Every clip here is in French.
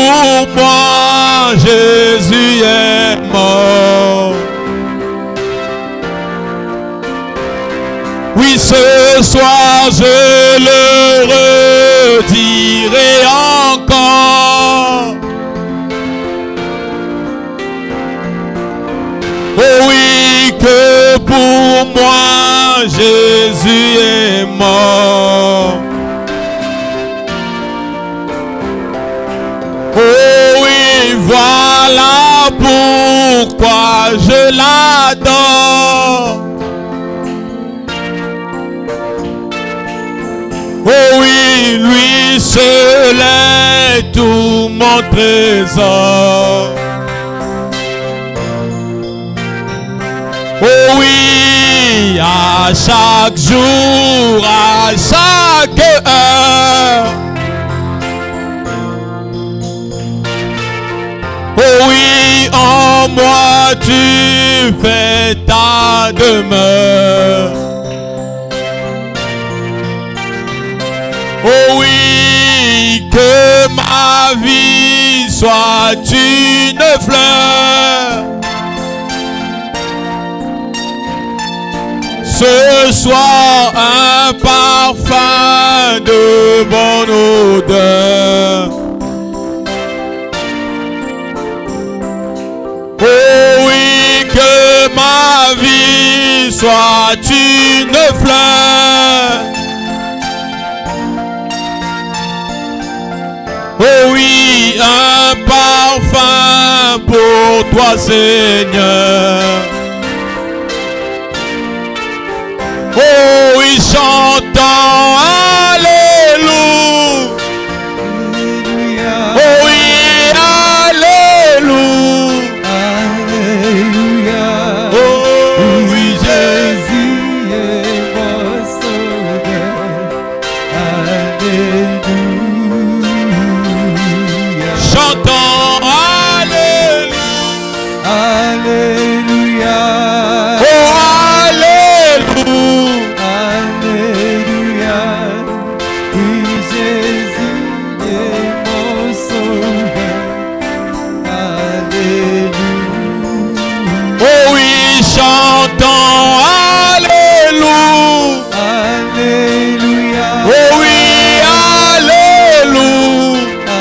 pour moi, Jésus est mort. Oui, ce soir je le redirai encore. Oh oui, que pour moi Jésus est mort. Oh oui, voilà pourquoi je l'adore. Oh oui, lui seul est tout mon trésor. Oh oui, à chaque jour, à chaque heure. Oh oui, en moi tu fais ta demeure. Oh oui, que ma vie soit une fleur. Ce soir un parfum de bonne odeur. Oh oui, que ma vie soit une fleur. Oh oui, un parfum pour toi, Seigneur. Oh oui, chantons Alléluia. Oh oui, Alléluia. Alléluia. Oh oui, Jésus est mon sauveur. Alléluia. chantons Alléluia. Alléluia. Oh Alléluia. Alléluia. Oui, Jésus est mon sauveur. Alléluia. Oh oui, chantons Alléluia. Alléluia. Oh oui, Alléluia.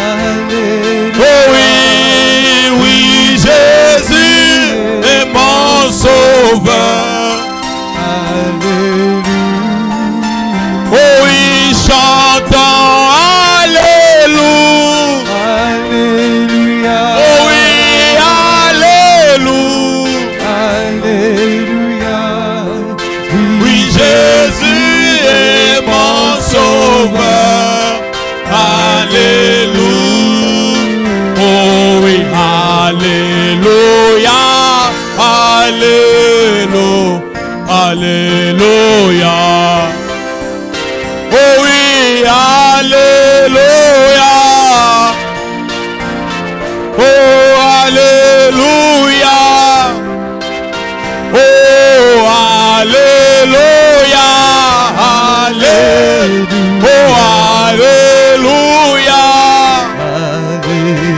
Alléluia. Oh oui, oui, Jésus est mon sauveur. Alléluia. Oh oui, chantons Alléluia. Alléluia. Oh oui, Alléluia. Alléluia. Oui, Jésus est mon sauveur. Alléluia. Oh oui, Alléluia. Alléluia. Alléluia. Oh oui, Alléluia. Oh, Alléluia. Oh, Alléluia. Alléluia. Oh, Alléluia.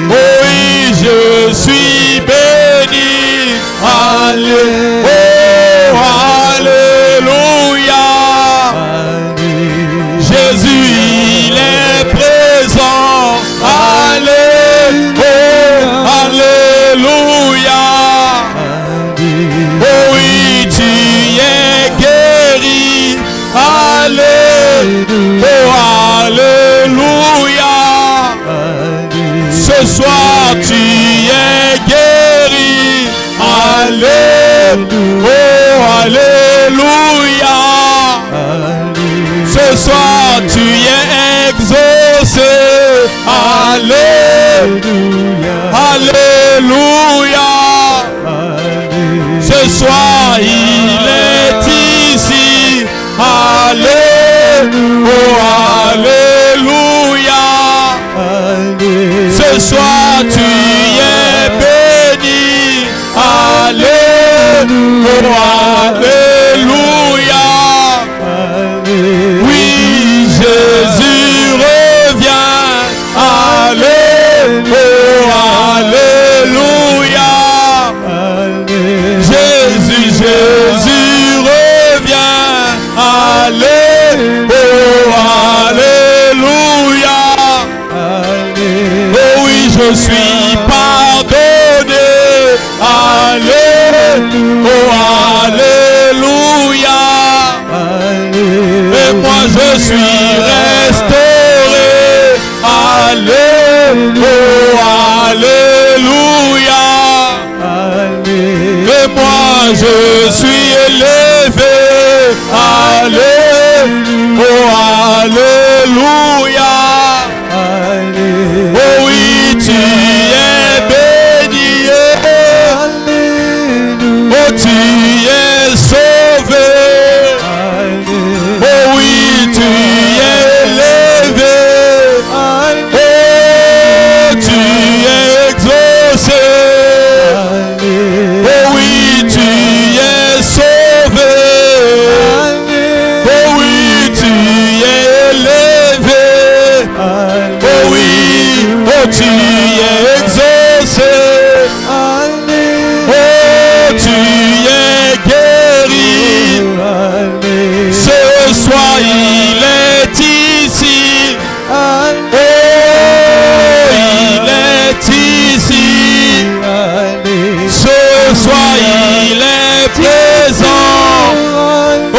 Oh oui, je suis béni. Alléluia. Oh, Alléluia. Jésus, il est présent. Alléluia. Alléluia. Oh oui, tu es guéri. Alléluia. Oh, Alléluia. Ce soir, tu es guéri. Alléluia. Oh, Alléluia. Ce soir, tu es exaucé. Alléluia. Alléluia. Ce soir, il est ici. Alléluia. Oh, Alléluia. Ce soir, tu es béni. Alléluia. Oh, Alléluia. Oui, Jésus revient. Alléluia. Oh, alléluia. Et moi je suis restauré. Alléluia. Et moi je suis élevé. Alléluia. Oh oui, tu es béni. Oh, tu es sauvé. Oh oui, tu es élevé. Oh, tu es exaucé. Oh oui, tu es sauvé. Oh oui, tu es élevé. Oh oui, oh tu es exaucé. Oh, tu es guéri. Ce soir il est ici. Oh, il est ici. Ce soir il est présent. Oh,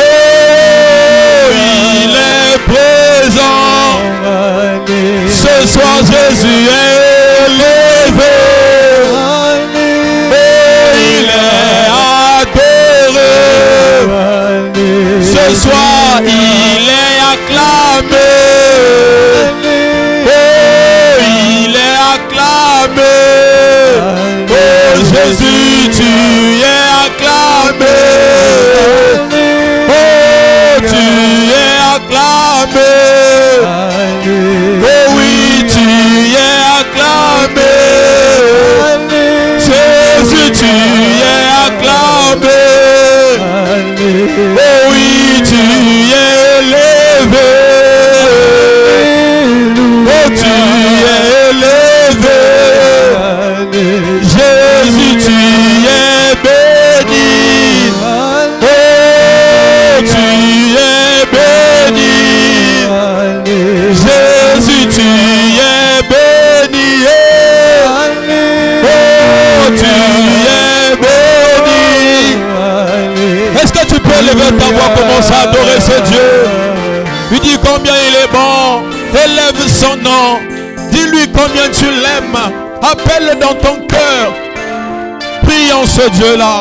il est présent. Ce soir Jésus est élevé. Oh, il est adoré. Ce soir il est acclamé. Oh, il est acclamé. Oh Jésus, tu es acclamé. Oh, tu es acclamé. Oh oui, tu es acclamé. Jésus, tu es acclamé. Oh oui, tu es élevé. Oh, tu es élevé. Jésus, tu es béni. Oh, tu es béni. Jésus, tu es béni. Oh, tu es béni. Est-ce que tu peux lever ta voix, commencer à adorer ce Dieu? Lui dis combien il est bon. Élève son nom. Dis-lui combien tu l'aimes. Appelle-le dans ton cœur. Prions ce Dieu-là.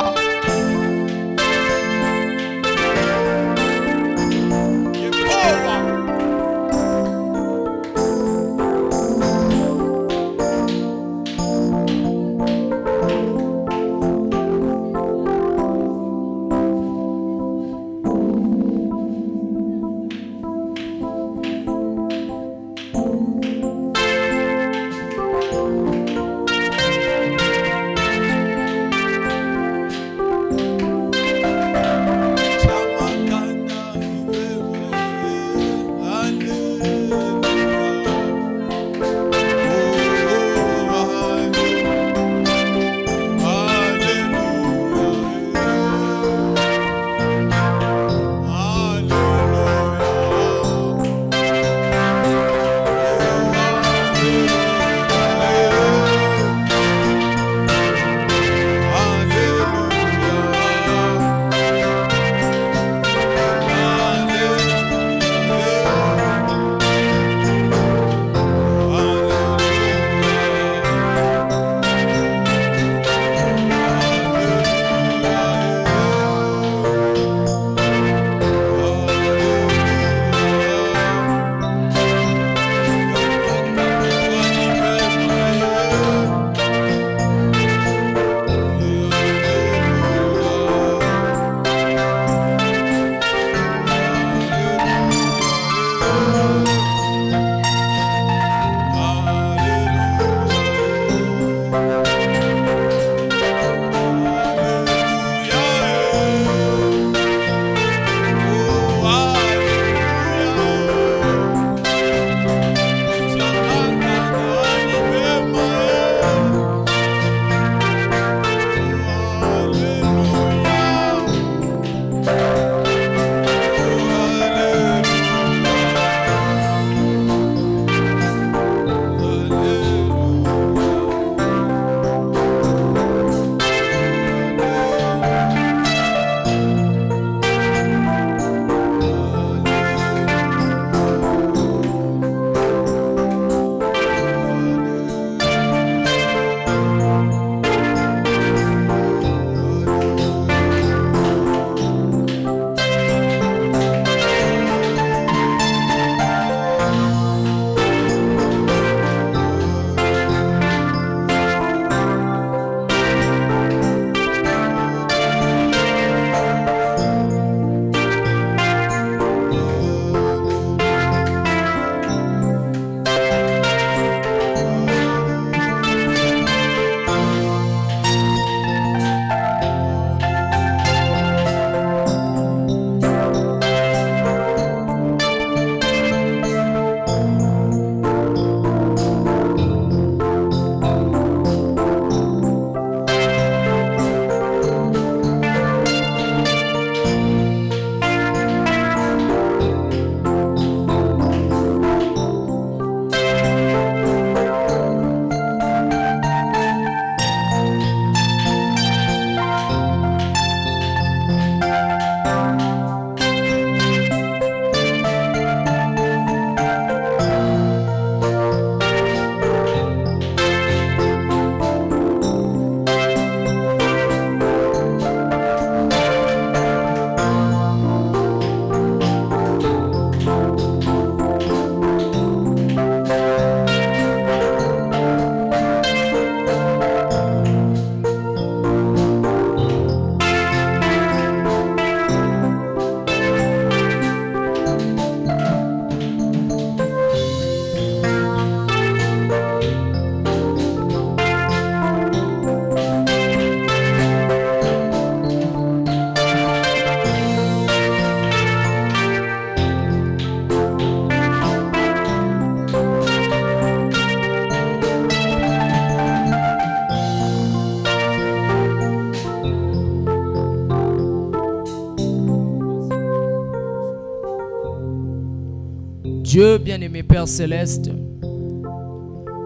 Dieu bien-aimé Père Céleste,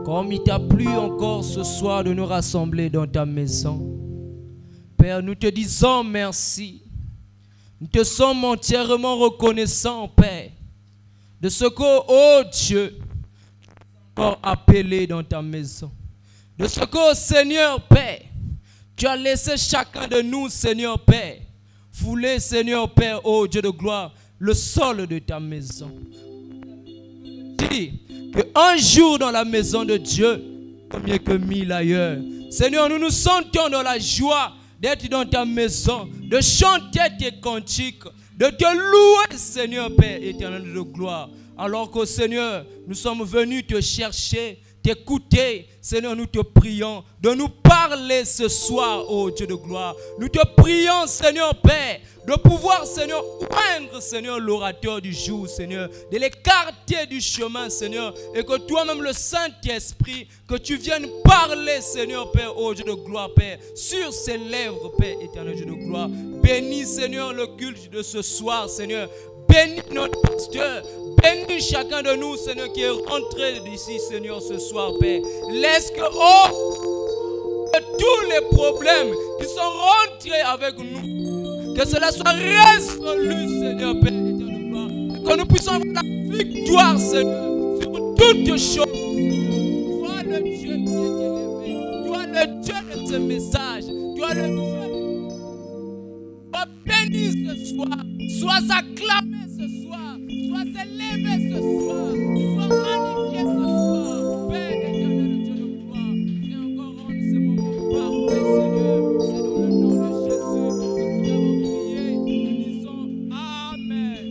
comme il t'a plu encore ce soir de nous rassembler dans ta maison, Père, nous te disons merci. Nous te sommes entièrement reconnaissants, Père, de ce que, oh Dieu, tu as encore appelé dans ta maison. De ce que, oh Seigneur, Père, tu as laissé chacun de nous, Seigneur, Père, fouler, Seigneur, Père, oh Dieu de gloire, le sol de ta maison. Dis qu'un jour dans la maison de Dieu, mieux que 1000 ailleurs. Seigneur, nous nous sentons dans la joie d'être dans ta maison, de chanter tes cantiques, de te louer, Seigneur, Père éternel de gloire. Alors que, Seigneur, nous sommes venus te chercher, t'écouter. Seigneur, nous te prions de nous parler ce soir, ô Dieu de gloire. Nous te prions, Seigneur, Père, de pouvoir, Seigneur, oindre, Seigneur, l'orateur du jour, Seigneur, de l'écarter du chemin, Seigneur, et que toi-même, le Saint-Esprit, que tu viennes parler, Seigneur, Père, ô Dieu de gloire, Père, sur ses lèvres, Père éternel, Dieu de gloire. Bénis, Seigneur, le culte de ce soir, Seigneur. Bénis notre pasteur. Bénis chacun de nous, Seigneur, qui est rentré d'ici, Seigneur, ce soir, Père. Laisse que, tous les problèmes qui sont rentrés avec nous, que cela soit résolu, Seigneur, Père éternel, gloire. Que nous puissions avoir la victoire, Seigneur, sur toutes choses. Toi, le Dieu qui est élevé. Toi, le Dieu de ce message. Toi, le Dieu. Sois béni ce soir. Sois acclamé ce soir. Sois élevé ce soir. Sois magnifié ce soir. Père éternel, Dieu de gloire. Viens encore rendre ce moment parfait, Seigneur. C'est dans le nom de Jésus que nous avons prié. Nous disons Amen.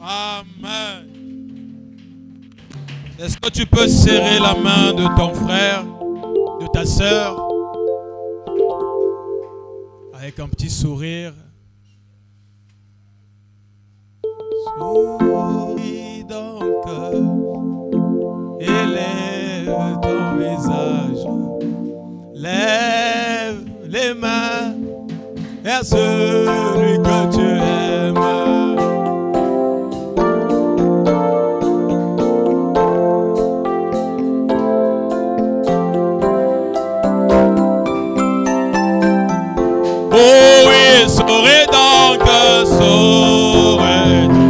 Amen. Est-ce que tu peux serrer la main de ton frère, de ta sœur, avec un petit sourire? Souris donc, élève ton visage, lève les mains vers celui que tu aimes. Oh oui, saurais donc, saurais-tu.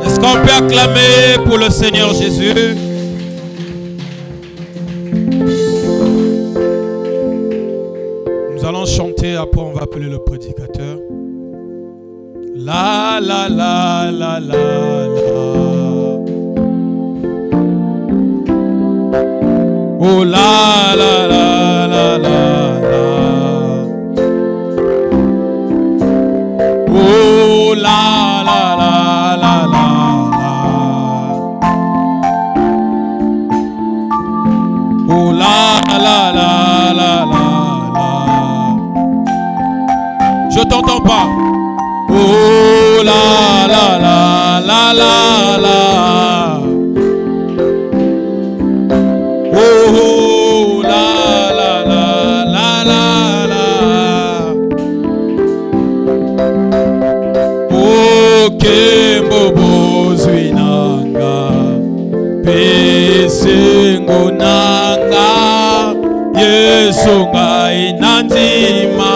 Est-ce qu'on peut acclamer pour le Seigneur Jésus? Nous allons chanter, après on va appeler le prédicateur. La la la la la la. Oh la la la la la la. Oh la la la la la la. Oh la la la la la. Je t'entends pas. Oh la la la la la la. Oh la la la la la la. Oh kembobo zwinanga pesengo nanga Yesu ngai nanzima.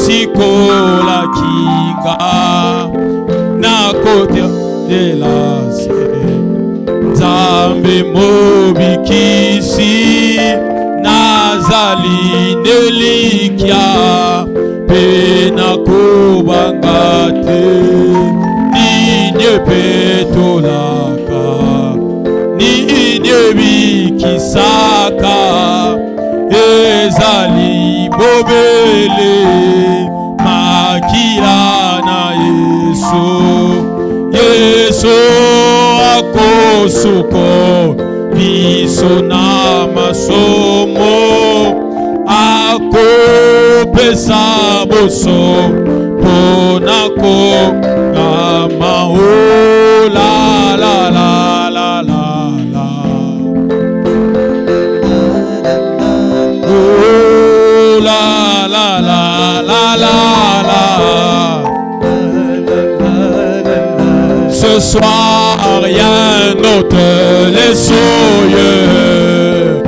Sikola kinga na kote elase Zambe mobikisi nazali nelikia pena kubangate ninye petolaka ninye bikisaka ezali bobele makila na Yesu akosuko biso na masomo ako pesa boso ponako ngama o la la la la la la oh la la la la la la. Ce soir rien n'ôte les souillures,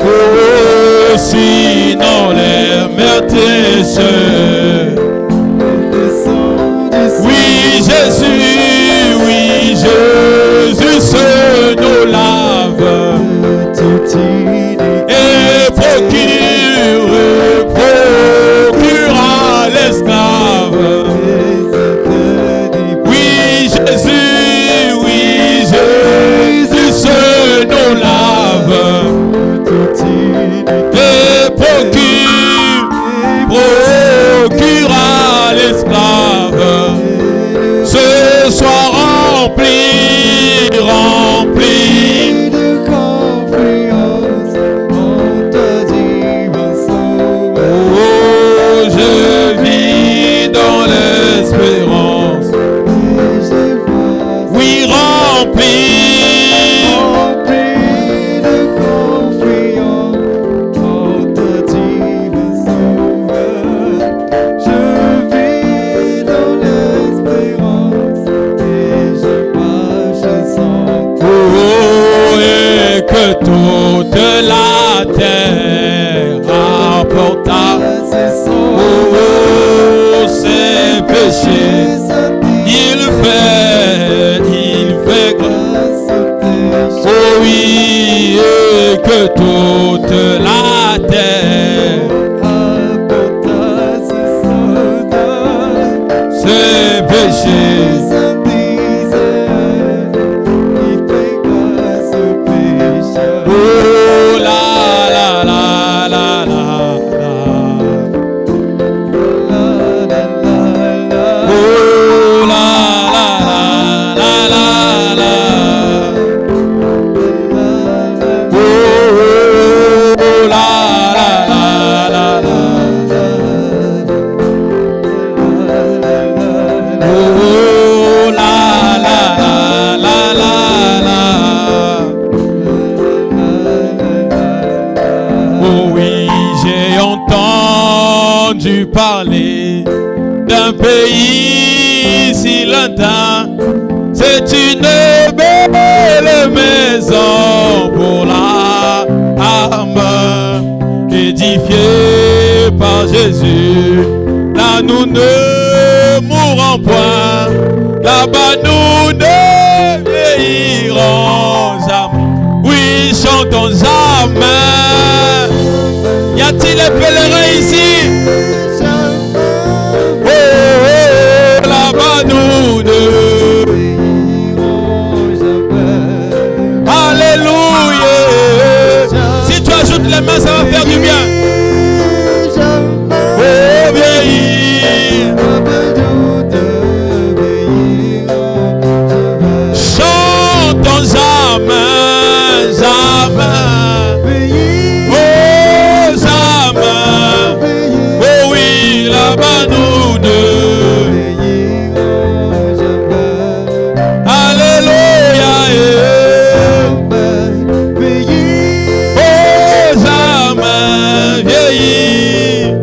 oh, sinon les mertissent. Oui Jésus se nous lave et procure à l'esclave. Oui Jésus se nous lave et procure à l'esclave. Ce soir rempli de confiance en ta divin Sauveur. Oh, je vis dans l'espérance. Oui, rempli de confiance en ta divin Sauveur. Je vis dans l'espérance et je marche sans oh, et que toute la terre apporta oh, ses péchés. Il fait grâce. Oh oui, et que toute la terre apporta ses péchés. Oh la la la la la la. Oh la la la la la la. Oh la la la la la. Oh la la la la la la. Oh oui, j'ai entendu parler d'un pays si lointain. C'est une belle maison pour l'âme, édifiée par Jésus. Là nous ne mourrons point, là-bas nous ne vieillirons jamais. Oui, chantons jamais. Y a-t-il des pèlerins ici? Oh, oh, là-bas nous ne. Alléluia. Si tu ajoutes les mains, ça va faire du bien. Oh, vieillir. Chantons jamais, jamais. Oh, jamais. Oh oui, là-bas nous ne. Alléluia. Oh, jamais vieillir.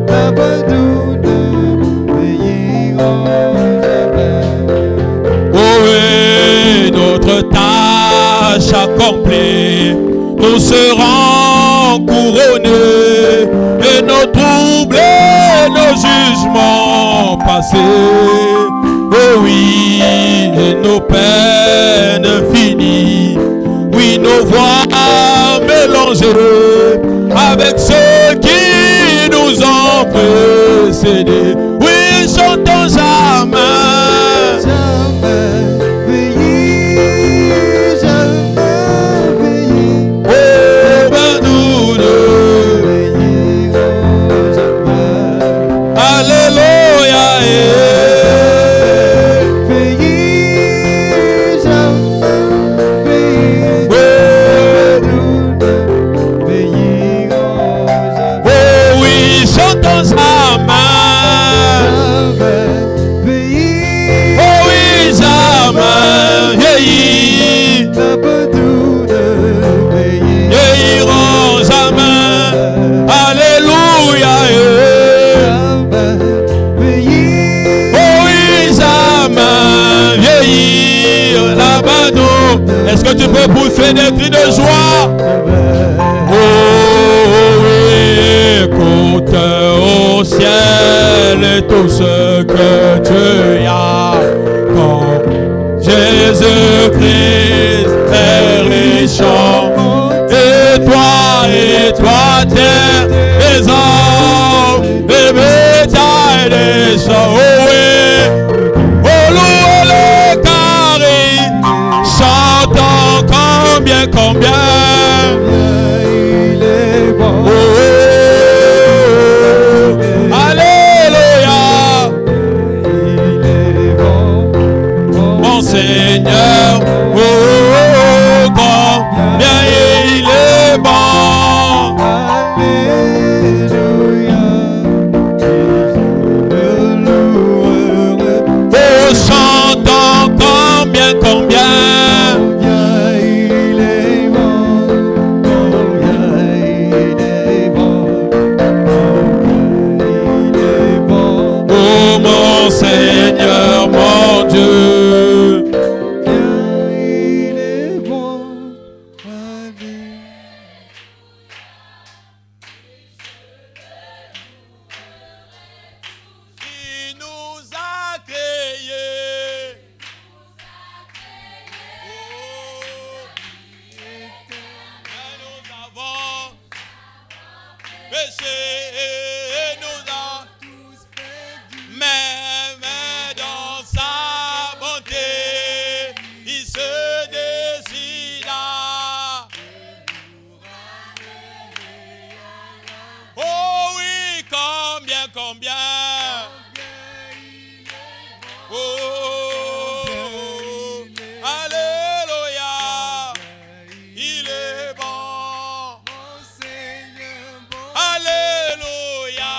Oh, et notre tâche accomplie, nous serons couronnés et nos troubles et nos jugements passés. Oh oui, et nos peines finies. Oui, nos voix mélangées avec ceux qui nous ont précédés. Oui, chantons jamais. Oh, ben nous deux. Alléluia. Oh, vieillit, n'a pas tout de veiller. vieilliront jamais. Alléluia. Jamais veiller. Oh oui, jamais vieillir l'abandon. Est-ce que tu peux pousser des cris de joie? Oh oui, écoute au ciel et tout ce que tu as. Quand Jésus-Christ est riche, et toi, terre, les hommes, les bétails, les champs. Oh oui, oh louez le carré, chantons combien. Il est bon. Oh, alléluia, Il est bon. mon Seigneur. Oh, combien il est bon. Alléluia. Je le louerai. Oh, chantons combien. Combien il est bon. Combien il est bon. Combien il est bon. Oh mon Seigneur, mon Dieu. Combien il est bon. Alléluia. Il nous a créés. Oh, mais nous avons péché et nous a tous perdus. Mais dans sa bonté, il se décida. Oh oui, combien. Oh, alléluia, il est bon. Alléluia,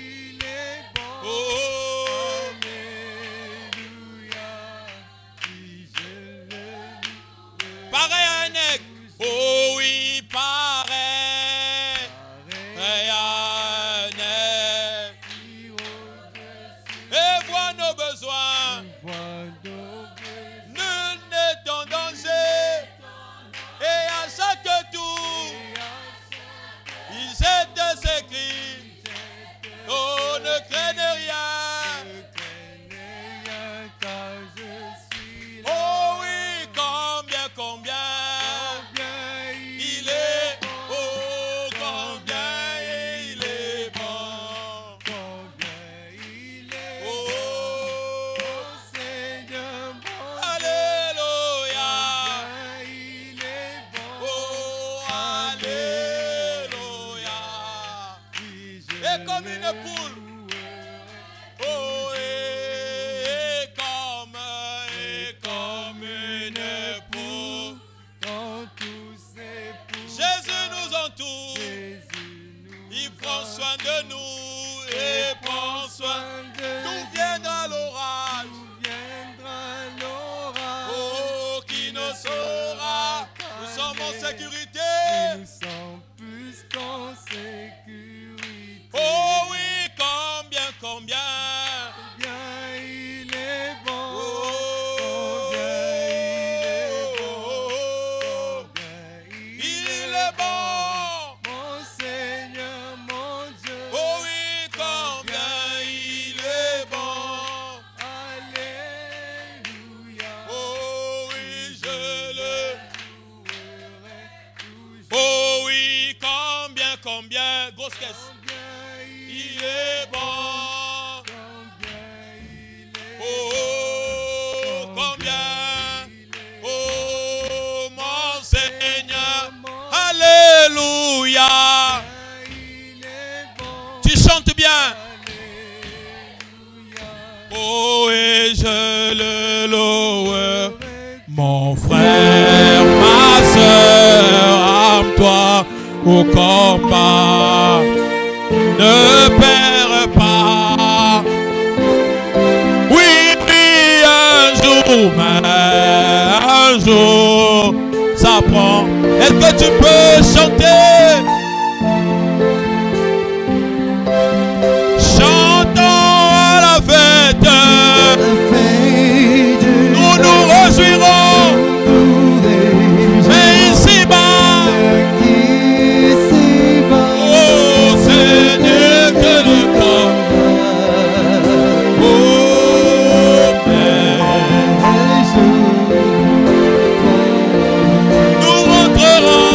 Il est bon. oh, Alléluia. Oui, je le louerai. pareil à un aigle. Oh oui, pareil à un aigle. Et vois nos besoins. Nul n'est en danger. Et à chaque tour, il jette ses cris. Oh, ne craignez rien. Oh oui, combien. Il est, oh, combien il est bon. Oh, alléluia. Oh, alléluia. Et comme une poule. Oh, et comme une poule. Jésus nous entoure. Il prend soin de nous et prend soin. D'où viendra l'orage? Oh, qui ne saura? Nous sommes en sécurité. Nous sommes plus qu'en sécurité. Oh oui, combien. Combien il est bon. Oh, il est bon. Mon Seigneur, mon Dieu. Oh oui, combien il est bon. Alléluia. Oh oui, je le. louerai toujours. Oh oui, combien. Grosse caisse. Combien Il est bon. combien il est Oh, combien. Oh, mon Seigneur. Alléluia. il est bon. Tu chantes bien. Alléluia. Oh, et je le loue. Mon frère, ma soeur, âme-toi au combat. Ne perds pas. Oui, un jour même. un jour, ça prend. Est-ce que tu peux chanter? Chantons à la fête. Nous nous réjouirons. Mais ici-bas, oh Seigneur, que le corps. Oh Père, nous rentrerons.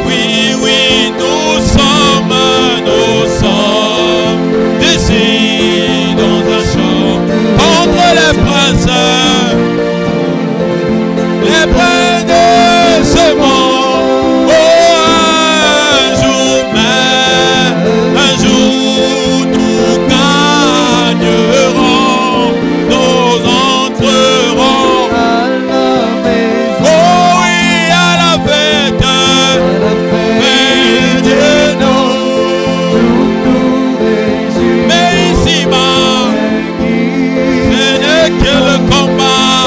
Oui, oui, nous sommes ici dans un champ contre les princes de ce monde. Oh, un jour nous gagnerons, nous entrerons. Oh oui, à la fête, fête de nous. Mais ici-bas, ce n'est que le combat.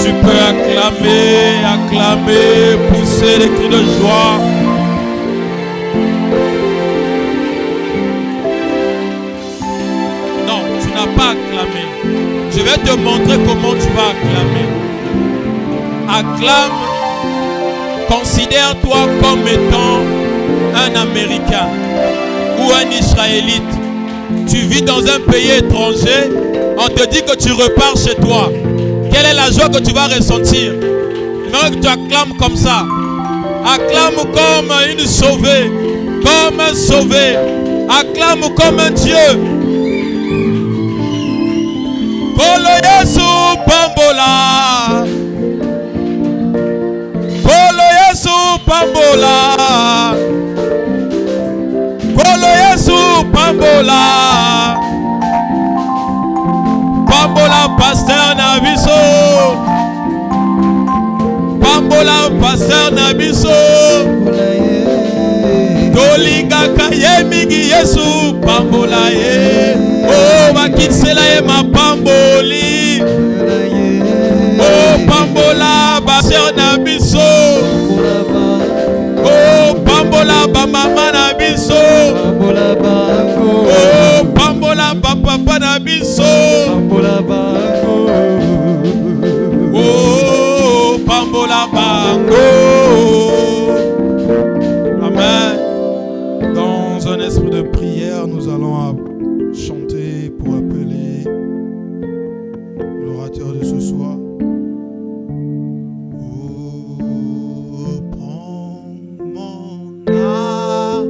Tu peux acclamer, pousser des cris de joie. Non, tu n'as pas acclamé. Je vais te montrer comment tu vas acclamer. Acclame, considère-toi comme étant un Américain ou un Israélite. Tu vis dans un pays étranger, on te dit que tu repars chez toi. Quelle est la joie que tu vas ressentir? J'aimerais que tu acclames comme ça. Acclame comme une sauvée, comme un sauvé. Acclame comme un Dieu. Kolo Yesu Pambola. Kolo Yesu Pambola. Kolo Yesu Pambola. Pambola pasteur Nabiso. Pambola pasteur Nabiso. Tolinga kaye mingi Yesu Pambola ye. Oh bakitsela ye ma pamboli. Oh Pambola pasteur Nabiso. Oh Pambola ba mama Nabiso. Oh Pambola ba papa Nabiso. Oh, Pambola Bango. Amen. Dans un esprit de prière, nous allons chanter pour appeler l'orateur de ce soir. Oh, prends mon âme.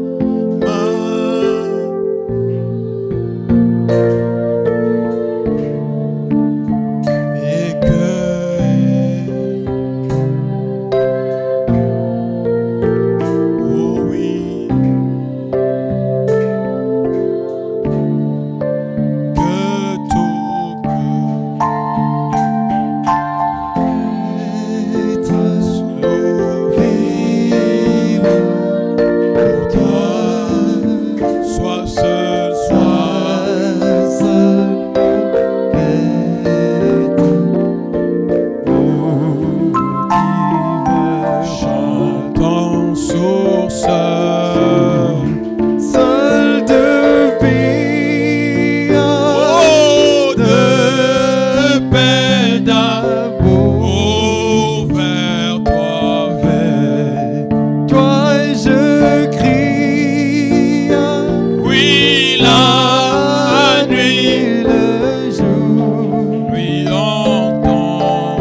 la nuit, le jour, lui entend.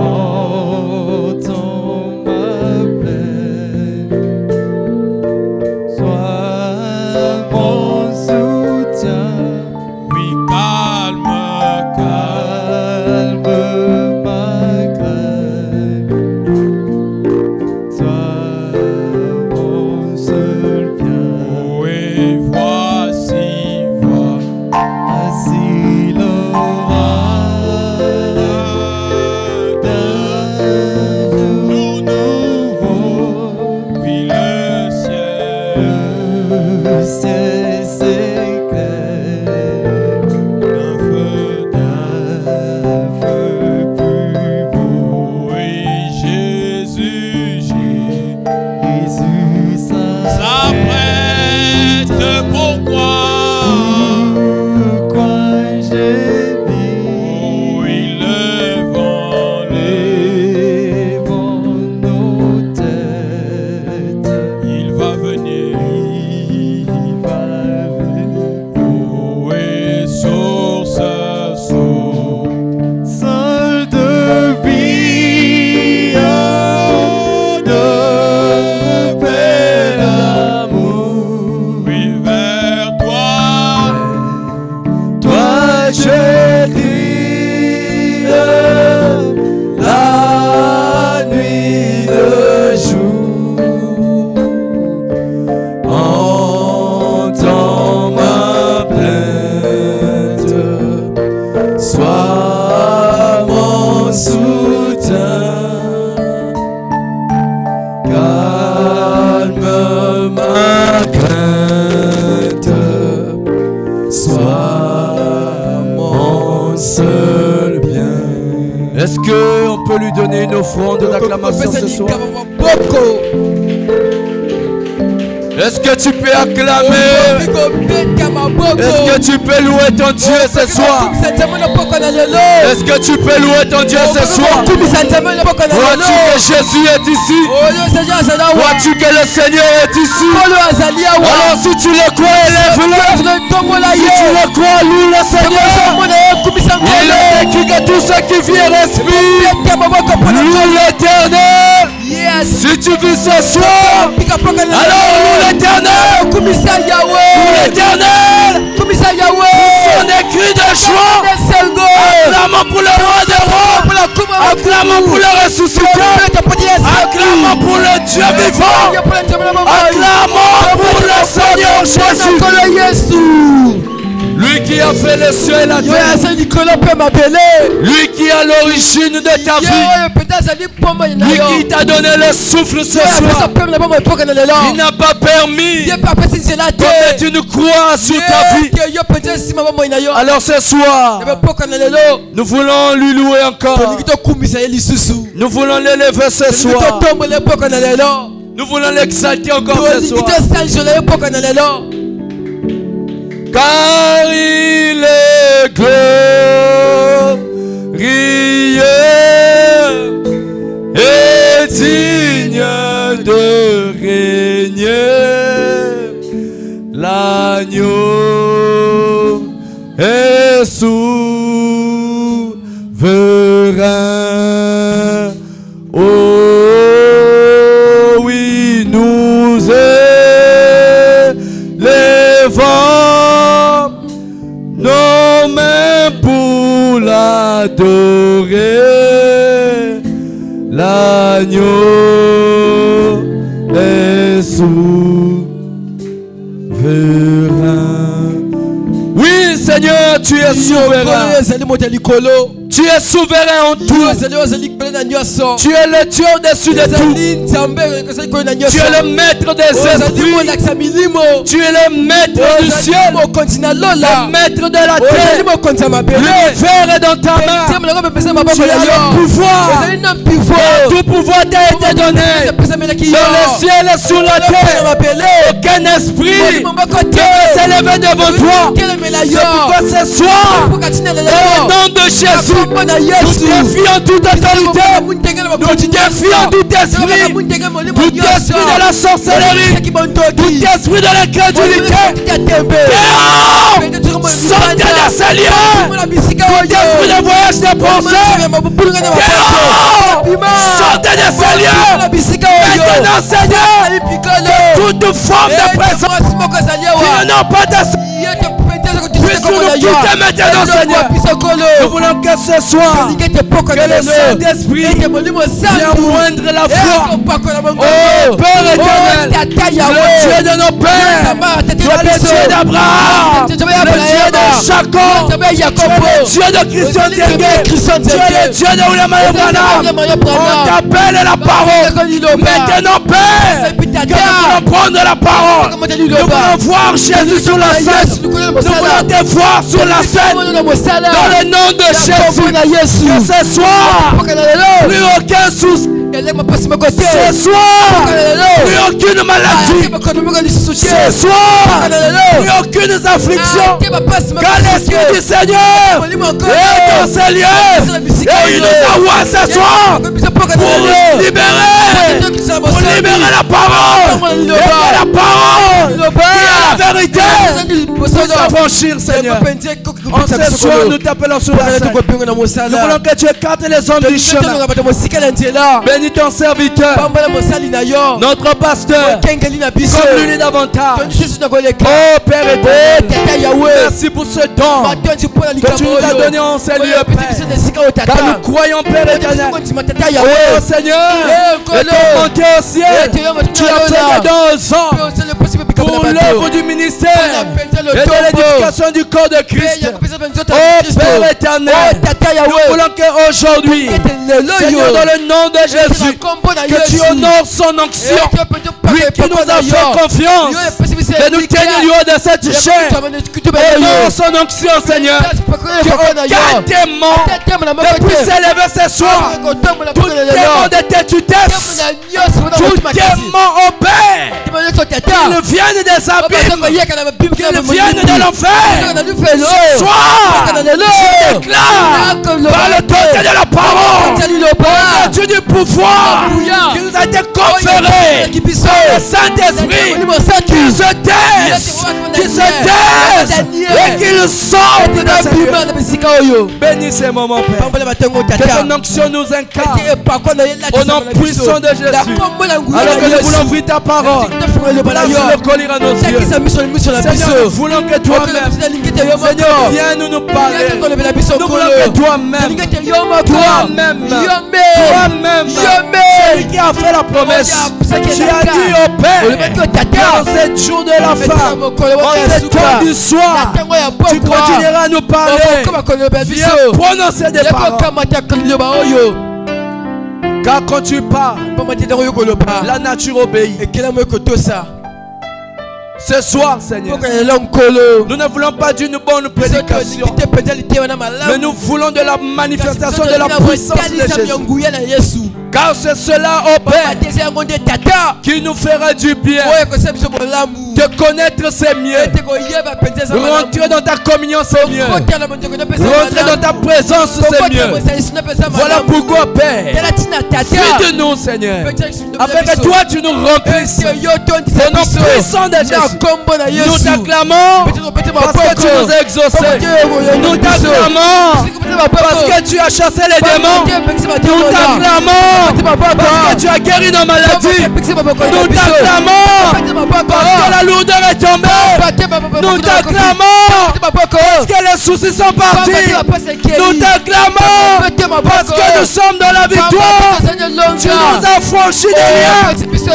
seul bien. Est-ce qu'on peut lui donner une offrande d'acclamation ce soir? Est-ce que tu peux acclamer? Est-ce que tu peux louer ton Dieu ce soir? Est-ce que tu peux louer ton Dieu ce soir? Vois-tu que Jésus est ici? Vois-tu que le Seigneur est ici? Alors si tu le crois, élève-le. Si tu le crois, loue le Seigneur. Il est écrit que tout ce qui vit et respire loue l'Éternel. Si tu vis ce soir, alors loue l'Éternel. Loue l'Éternel. Son écrit de joie. Acclamons pour le roi des rois. Acclamons pour le ressuscité. Acclamons pour le Dieu vivant. Acclamons pour le Seigneur Jésus. Lui qui a fait le ciel et la terre. Lui qui est à l'origine de ta vie. Lui qui t'a donné le souffle ce soir. Il n'a pas permis de mettre une croix sur ta vie. Alors ce soir, nous voulons lui louer encore. Nous voulons l'élever ce soir. Nous voulons l'exalter encore ce soir. Car il est glorieux et digne de régner. L'agneau est souverain. Oh oui, nous élevons nos mains pour l'adorer. L'agneau est souverain. Oui, Seigneur, tu es souverain. Tu es souverain en tout. Tu es le Dieu au-dessus de tout. Tu es le maître des esprits. Tu es le maître du ciel. Le maître de la terre. L'univers est dans ta main. Tu as le pouvoir. Tout pouvoir t'a été donné. Dans le ciel et sur la terre. Aucun esprit ne peut s'élever devant toi. C'est pourquoi ce soir, dans le nom de Jésus, nous défions toute autorité, nous défions tout esprit, tout esprit de la sorcellerie, tout esprit de l'incrédulité. Dehors, sortez de ces lieux, tout esprit de voyage de pensée. Dehors, sortez de ces lieux. Maintenant, Seigneur, toute forme de présence qui n'ont pas de puisse nous quitter maintenant, Seigneur. Nous voulons que ce soir, que le Saint-Esprit vienne moindre la foi. Oh, Père éternel, le Dieu de nos pères, le Dieu d'Abraham, le Dieu de Jacob, le Dieu de Christian Diengé, tu es le Dieu de William Branham. On t'appelle la parole. Maintenant, Père, que nous voulons prendre la parole. Nous voulons voir Jésus sur la scène. Nous voulons te voir sur la scène. Dans le nom de Jésus. Que ce soir, plus aucun souci. Ce soir, plus aucune maladie. Ce soir, plus aucune affliction. Car l'Esprit du Seigneur est dans ces lieux. Et il nous envoie ce soir pour libérer la parole. Et que la parole qui est la vérité nous affranchir, Seigneur. En ce soir, nous t'appelons sur la scène. Nous voulons que tu écartes les hommes du chemin. Bénis ton serviteur, notre pasteur, comme lui davantage. Oh Père éternel, merci pour ce don que tu nous as donné en ces lieux, Père. Car nous croyons, Père éternel. Oh Seigneur, et ton monté au ciel, tu as fait des dons aux hommes pour l'œuvre du ministère et de l'édification du corps de Christ. Oh Père éternel, nous voulons qu'aujourd'hui, Seigneur, dans le nom de Jésus, que tu honores son onction, Lui qui nous a fait confiance de nous tenir du haut de cette chaîne. Et nous, son onction, Seigneur, que aucun démon ne puisse s'élever ce soir. Tout démon de tétutesse, tout démon obèe, qu'ils viennent des abîmes, qu'ils viennent de l'enfer. Ce soir, je déclare par l'autorité de la parole, au Dieu du pouvoir qui nous a été conféré par le Saint-Esprit, qu'ils se taisent, et qu'ils sortent de cette vie. Bénis ces moments, Père. Que ton onction nous incarne au nom puissant de Jésus. Alors que nous voulons ouvrir ta parole, place le collier à nos yeux. Seigneur, nous voulons que toi-même, Seigneur, viens nous parler. Nous voulons que toi-même, celui qui a fait la promesse, tu as dit au Père, dans cette jour de la femme, en cette heure du soir, tu continueras à nous parler. Viens prononcer des paroles. Car quand tu parles, la nature obéit. Ce soir, Seigneur, nous ne voulons pas d'une bonne prédication, mais nous voulons de la manifestation de la puissance de Jésus. Car c'est cela, ô Père, qui nous fera du bien. De connaître c'est mieux. Rentrer dans ta communion c'est mieux. Rentrer dans ta présence c'est mieux. Voilà pourquoi, Père, fais de nous, Seigneur, afin que toi tu nous remplisses. Au nom puissant de Jésus, nous t'acclamons parce que tu nous as exaucés. Nous t'acclamons parce que tu as chassé les démons. Nous t'acclamons parce que tu as guéri nos maladies. Nous t'acclamons parce que la lourdeur est tombée. Nous t'acclamons parce que les soucis sont partis. Nous t'acclamons parce que nous sommes dans la victoire. Tu nous as franchis des liens.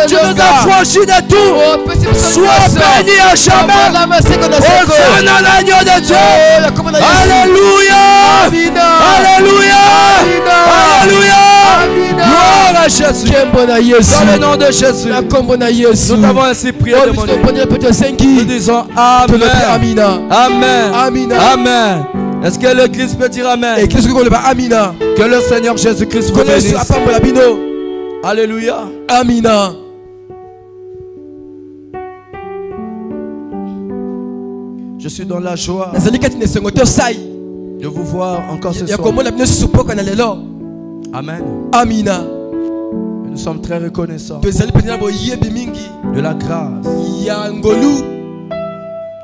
Tu nous as franchis de tout. Sois béni à jamais. Au nom de l'agneau de Dieu. Alléluia. Alléluia. Alléluia. Gloire à Jésus. Dans le nom de Jésus, nous t'avons ainsi prié de mon Dieu. Nous disons Amen. Amen. Amen. Est-ce que l'église peut dire Amen? Que le Seigneur Jésus-Christ vous bénisse. Alléluia. Amina. Je suis dans la joie de vous voir encore ce soir. Amen. Amina. Et nous sommes très reconnaissants de la grâce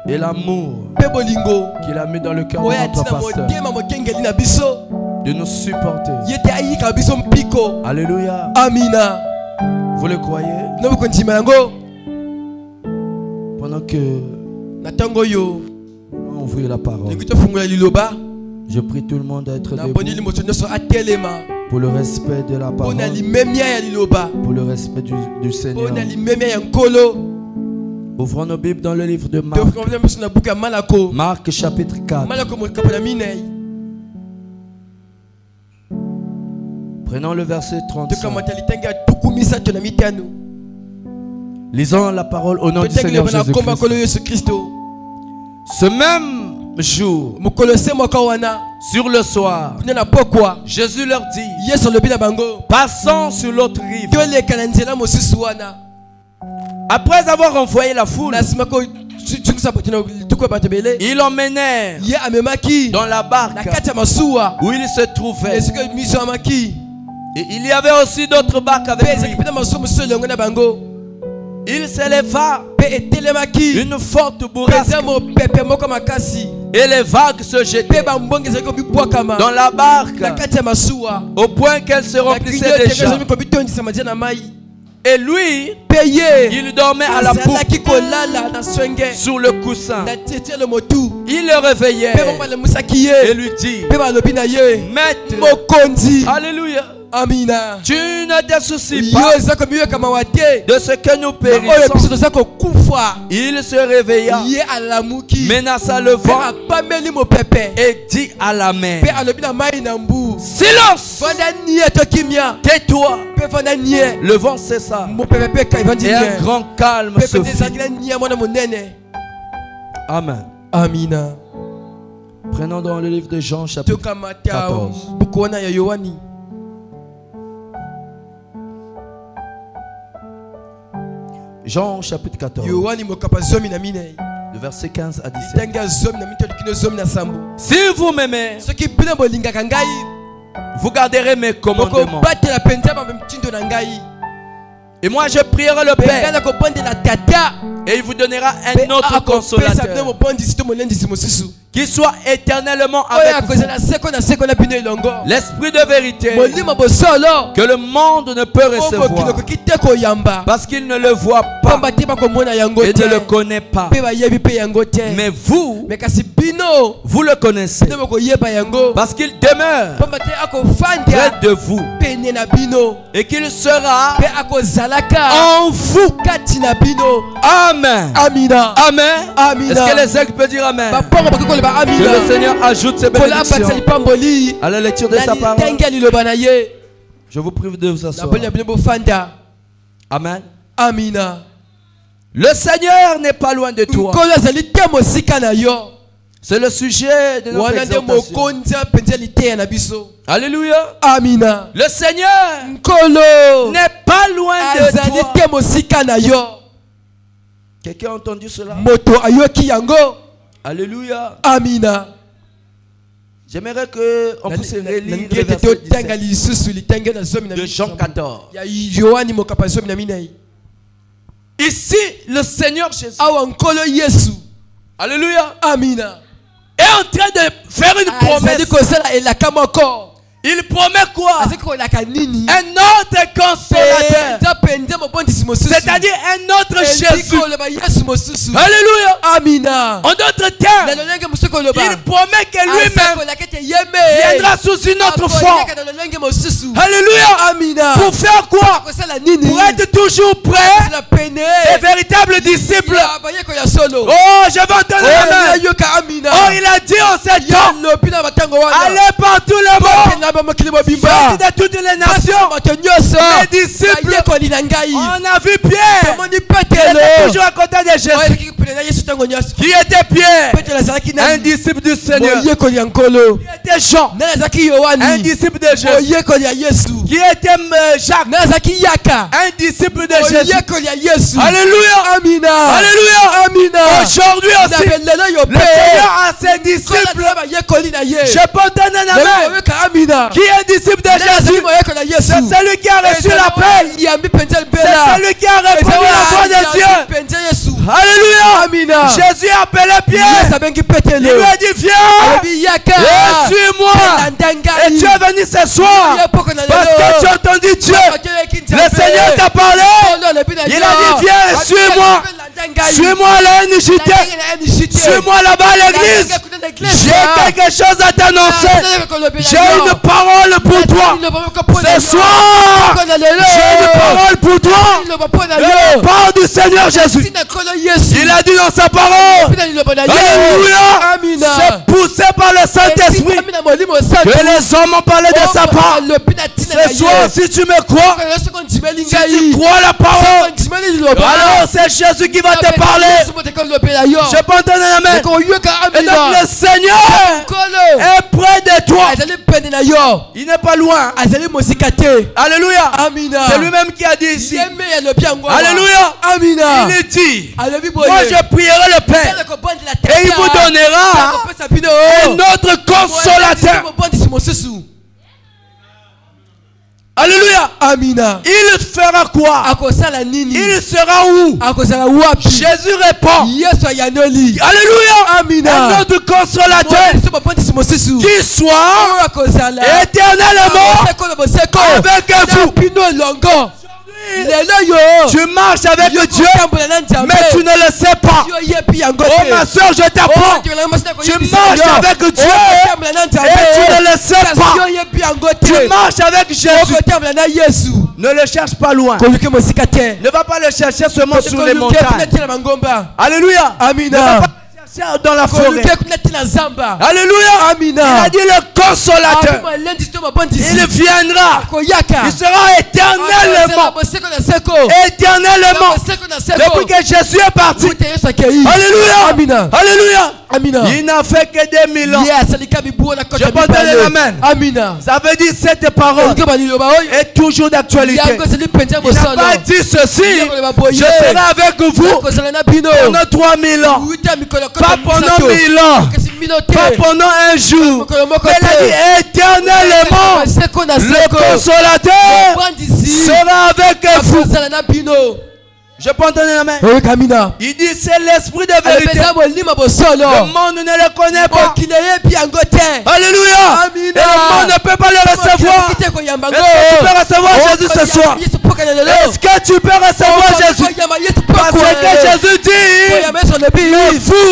et l'amour qu'il a mis dans le cœur de notre pasteur de nous supporter. Alléluia. Amina. Vous le croyez? Pendant que on ouvre la parole, je prie tout le monde à être debout pour le respect de la parole, pour le respect du Seigneur. Ouvrons nos Bibles dans le livre de Marc. Marc chapitre 4. Prenons le verset 35. Lisons la parole au nom du Seigneur Jésus-Christ. Ce même jour, sur le soir, Jésus leur dit, passons sur l'autre rive. Après avoir envoyé la foule, ils l'emmenèrent dans la barque où il se trouvait. Et il y avait aussi d'autres barques avec lui. Il s'éleva une forte bourrasque et les vagues se jetaient dans la barque au point qu'elle se remplissait déjà. Et lui, il dormait à la poupe sur le coussin. Il le réveillait et lui dit, Maître, alléluia, Amina. Tu ne te soucies Yo pas eza komiyo kama wate. de ce que nous Oyo périssons. biso toza kokufa. Il se réveilla, Ye alamuki. menaça le Pe vent apameli mopepe. et dit à la mer, Pe alobi na mai na mbu. silence, Fanda nie to kimia. tais-toi. Pe fanda nie. Le vent cessa Mopepe pe ka evandi et nie. un grand calme Pe se pe fit. tezangila nie mwana monene. Amen. Amina. Prenons dans le livre de Jean chapitre Tokamata 14. buku wana ya Yohani. Jean chapitre 14, Yohani mokapa zomi na mine. le verset 15 à 17. Tanga zomi na mito likino zomi na sambo. Si vous m'aimez, Soki bina bolingaka ngai, vous garderez mes commandements. bokobatela penza ba mtindo na ngai. Et moi je prierai le Pengana Père kobondela tata. et il vous donnera un autre consolateur qui soit éternellement avec vous. L'esprit de vérité que le monde ne peut recevoir parce qu'il ne le voit pas et ne le connaît pas. Mais vous, vous le connaissez parce qu'il demeure près de vous et qu'il sera en vous. Amen. Amina. Amen. Amina. Est-ce que les aigles peuvent dire Amen? Que le Seigneur ajoute ses bénédictions à la lecture de sa parole. Je vous prie de vous asseoir. Amen. Amina. Le Seigneur n'est pas loin de toi. C'est le sujet de notre exhortation. Alléluia. Amina. Le Seigneur n'est pas loin de toi. Quelqu'un a entendu cela? Moto ayoki yango. Alléluia. Amina. J'aimerais que on puisse relire le verset 17 de Jean 14. Ici, le Seigneur Jésus, alléluia, Amina, est en train de faire une promesse. Il promet quoi? Un autre consolateur, c'est-à-dire un autre Jésus. Alléluia. Amina. En d'autres termes, il promet que lui-même viendra sous une autre forme. Alléluia. Amina. Pour faire quoi? Pour être toujours prêt et véritable disciple. Oh, je vais entendre la main. Oh, il a dit en ce temps, allez par tout le monde. Faites de toutes les nations mes disciples. On a vu Pierre, il était toujours à côté de Jésus. Qui était Pierre? Un disciple du Seigneur. Qui était Jean? Un disciple de Jésus. Qui était Jacques? Un disciple de Jésus. Alléluia. Alléluia. Aujourd'hui aussi, le Seigneur a ses disciples. Je peux donner la main. Qui est disciple de Jésus? C'est celui qui a reçu la paix. C'est celui qui a répondu à la voix de Dieu. Alléluia. Jésus a appelé Pierre. Il lui a dit viens et suis-moi. Et tu es venu ce soir parce que tu as entendu Dieu. Le Seigneur t'a parlé. Il a dit viens et suis-moi. Suis-moi à la NJT. Suis-moi là-bas à l'église. J'ai quelque chose à t'annoncer. J'ai une parole pour toi. Ce soir, j'ai une parole pour toi. Le parole du Seigneur Jésus. Il a dit dans sa parole, alléluia, c'est poussé par le Saint-Esprit que les hommes ont parlé de sa parole. Ce soir, si tu me crois, si tu crois la parole, alors c'est Jésus qui va te parler. Je peux entendre la main. Et donc le Seigneur est près de toi. Il n'est pas loin. Alléluia. C'est lui-même qui a dit ici. Alléluia. Il dit, moi je prierai le Père et il vous donnera un autre consolateur. Alléluia. Amina. Il fera quoi? Il sera où? Jésus répond. Alléluia. Amina. Un autre consolateur qui soit éternellement avec vous. tu marches avec Dieu, mais tu ne le sais pas. Oh ma soeur, je t'apprends. Tu marches avec Dieu et tu ne le sais pas. Tu marches avec Jésus. Ne le cherche pas loin. Ne va pas le chercher seulement sur les montagnes. Alléluia. Amina. Ne va pas le chercher dans la forêt. Alléluia. Amina. Il a dit le consolateur. Il viendra. Il sera éternellement. Éternellement. Depuis que Jésus est parti. Alléluia. Amina. Alléluia. Amina. Il n'a fait que 2000 ans. Je peux donner l'amen. Amina. Ça veut dire cette parole est toujours d'actualité. Il n'a pas dit ceci. Je serai avec vous pendant 3000 ans. Pas pendant 1000 ans. Pas pendant un jour. Mais il a dit éternellement. Le consolateur sera avec vous. Je peux entendre la main. Il dit c'est l'esprit de vérité. Le monde ne le connaît pas. Alléluia. Et le monde ne peut pas le recevoir. Est-ce que tu peux recevoir Jésus ce soir? Est-ce que tu peux recevoir Jésus? Parce que Jésus dit, vous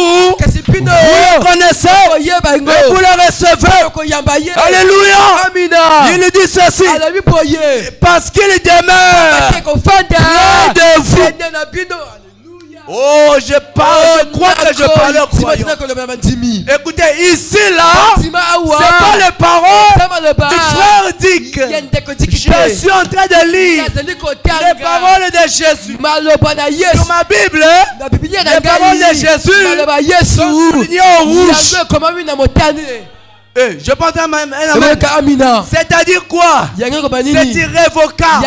le connaissez et vous le recevez. Alléluia. Il dit ceci. Parce qu'il demeure près de vous. Oh, je parle, je crois que je parle au croyant. Écoutez, ici, là, c'est pas les paroles du frère Dick. Je suis en train de lire les paroles de Jésus. Sur ma Bible, les paroles de Jésus sont soulignées en rouge. Je pense à un c'est-à-dire quoi? C'est irrévocable.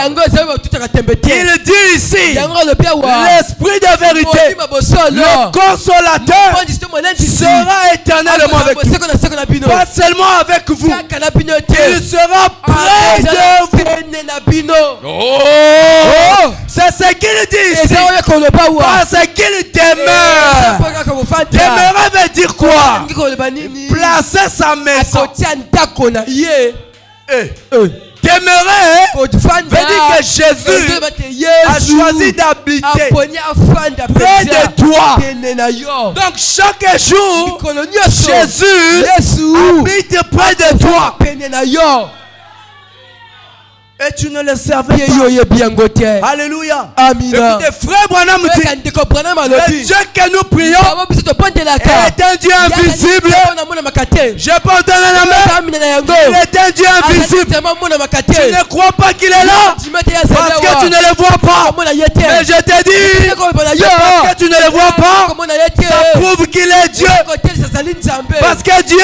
Il dit ici l'esprit de vérité, le consolateur sera éternellement avec vous. Pas seulement avec vous, il sera près de vous. Oh, c'est ce qu'il dit ici. Parce qu'il demeure. Demeurer veut dire quoi? Placer sa maison. Demeurer veut dire que Jésus a choisi d'habiter près de toi. Donc chaque jour, Jésus habite près de toi. Et tu ne le savais pas. Alléluia. Amina. Écoutez, frère Branham dit, le Dieu que nous prions est un Dieu invisible. Je peux entendre la main. Il est un Dieu invisible. Tu ne crois pas qu'il est là parce que tu ne le vois pas. Mais je te dis, parce que tu ne le vois pas, ça prouve qu'il est Dieu. Parce que Dieu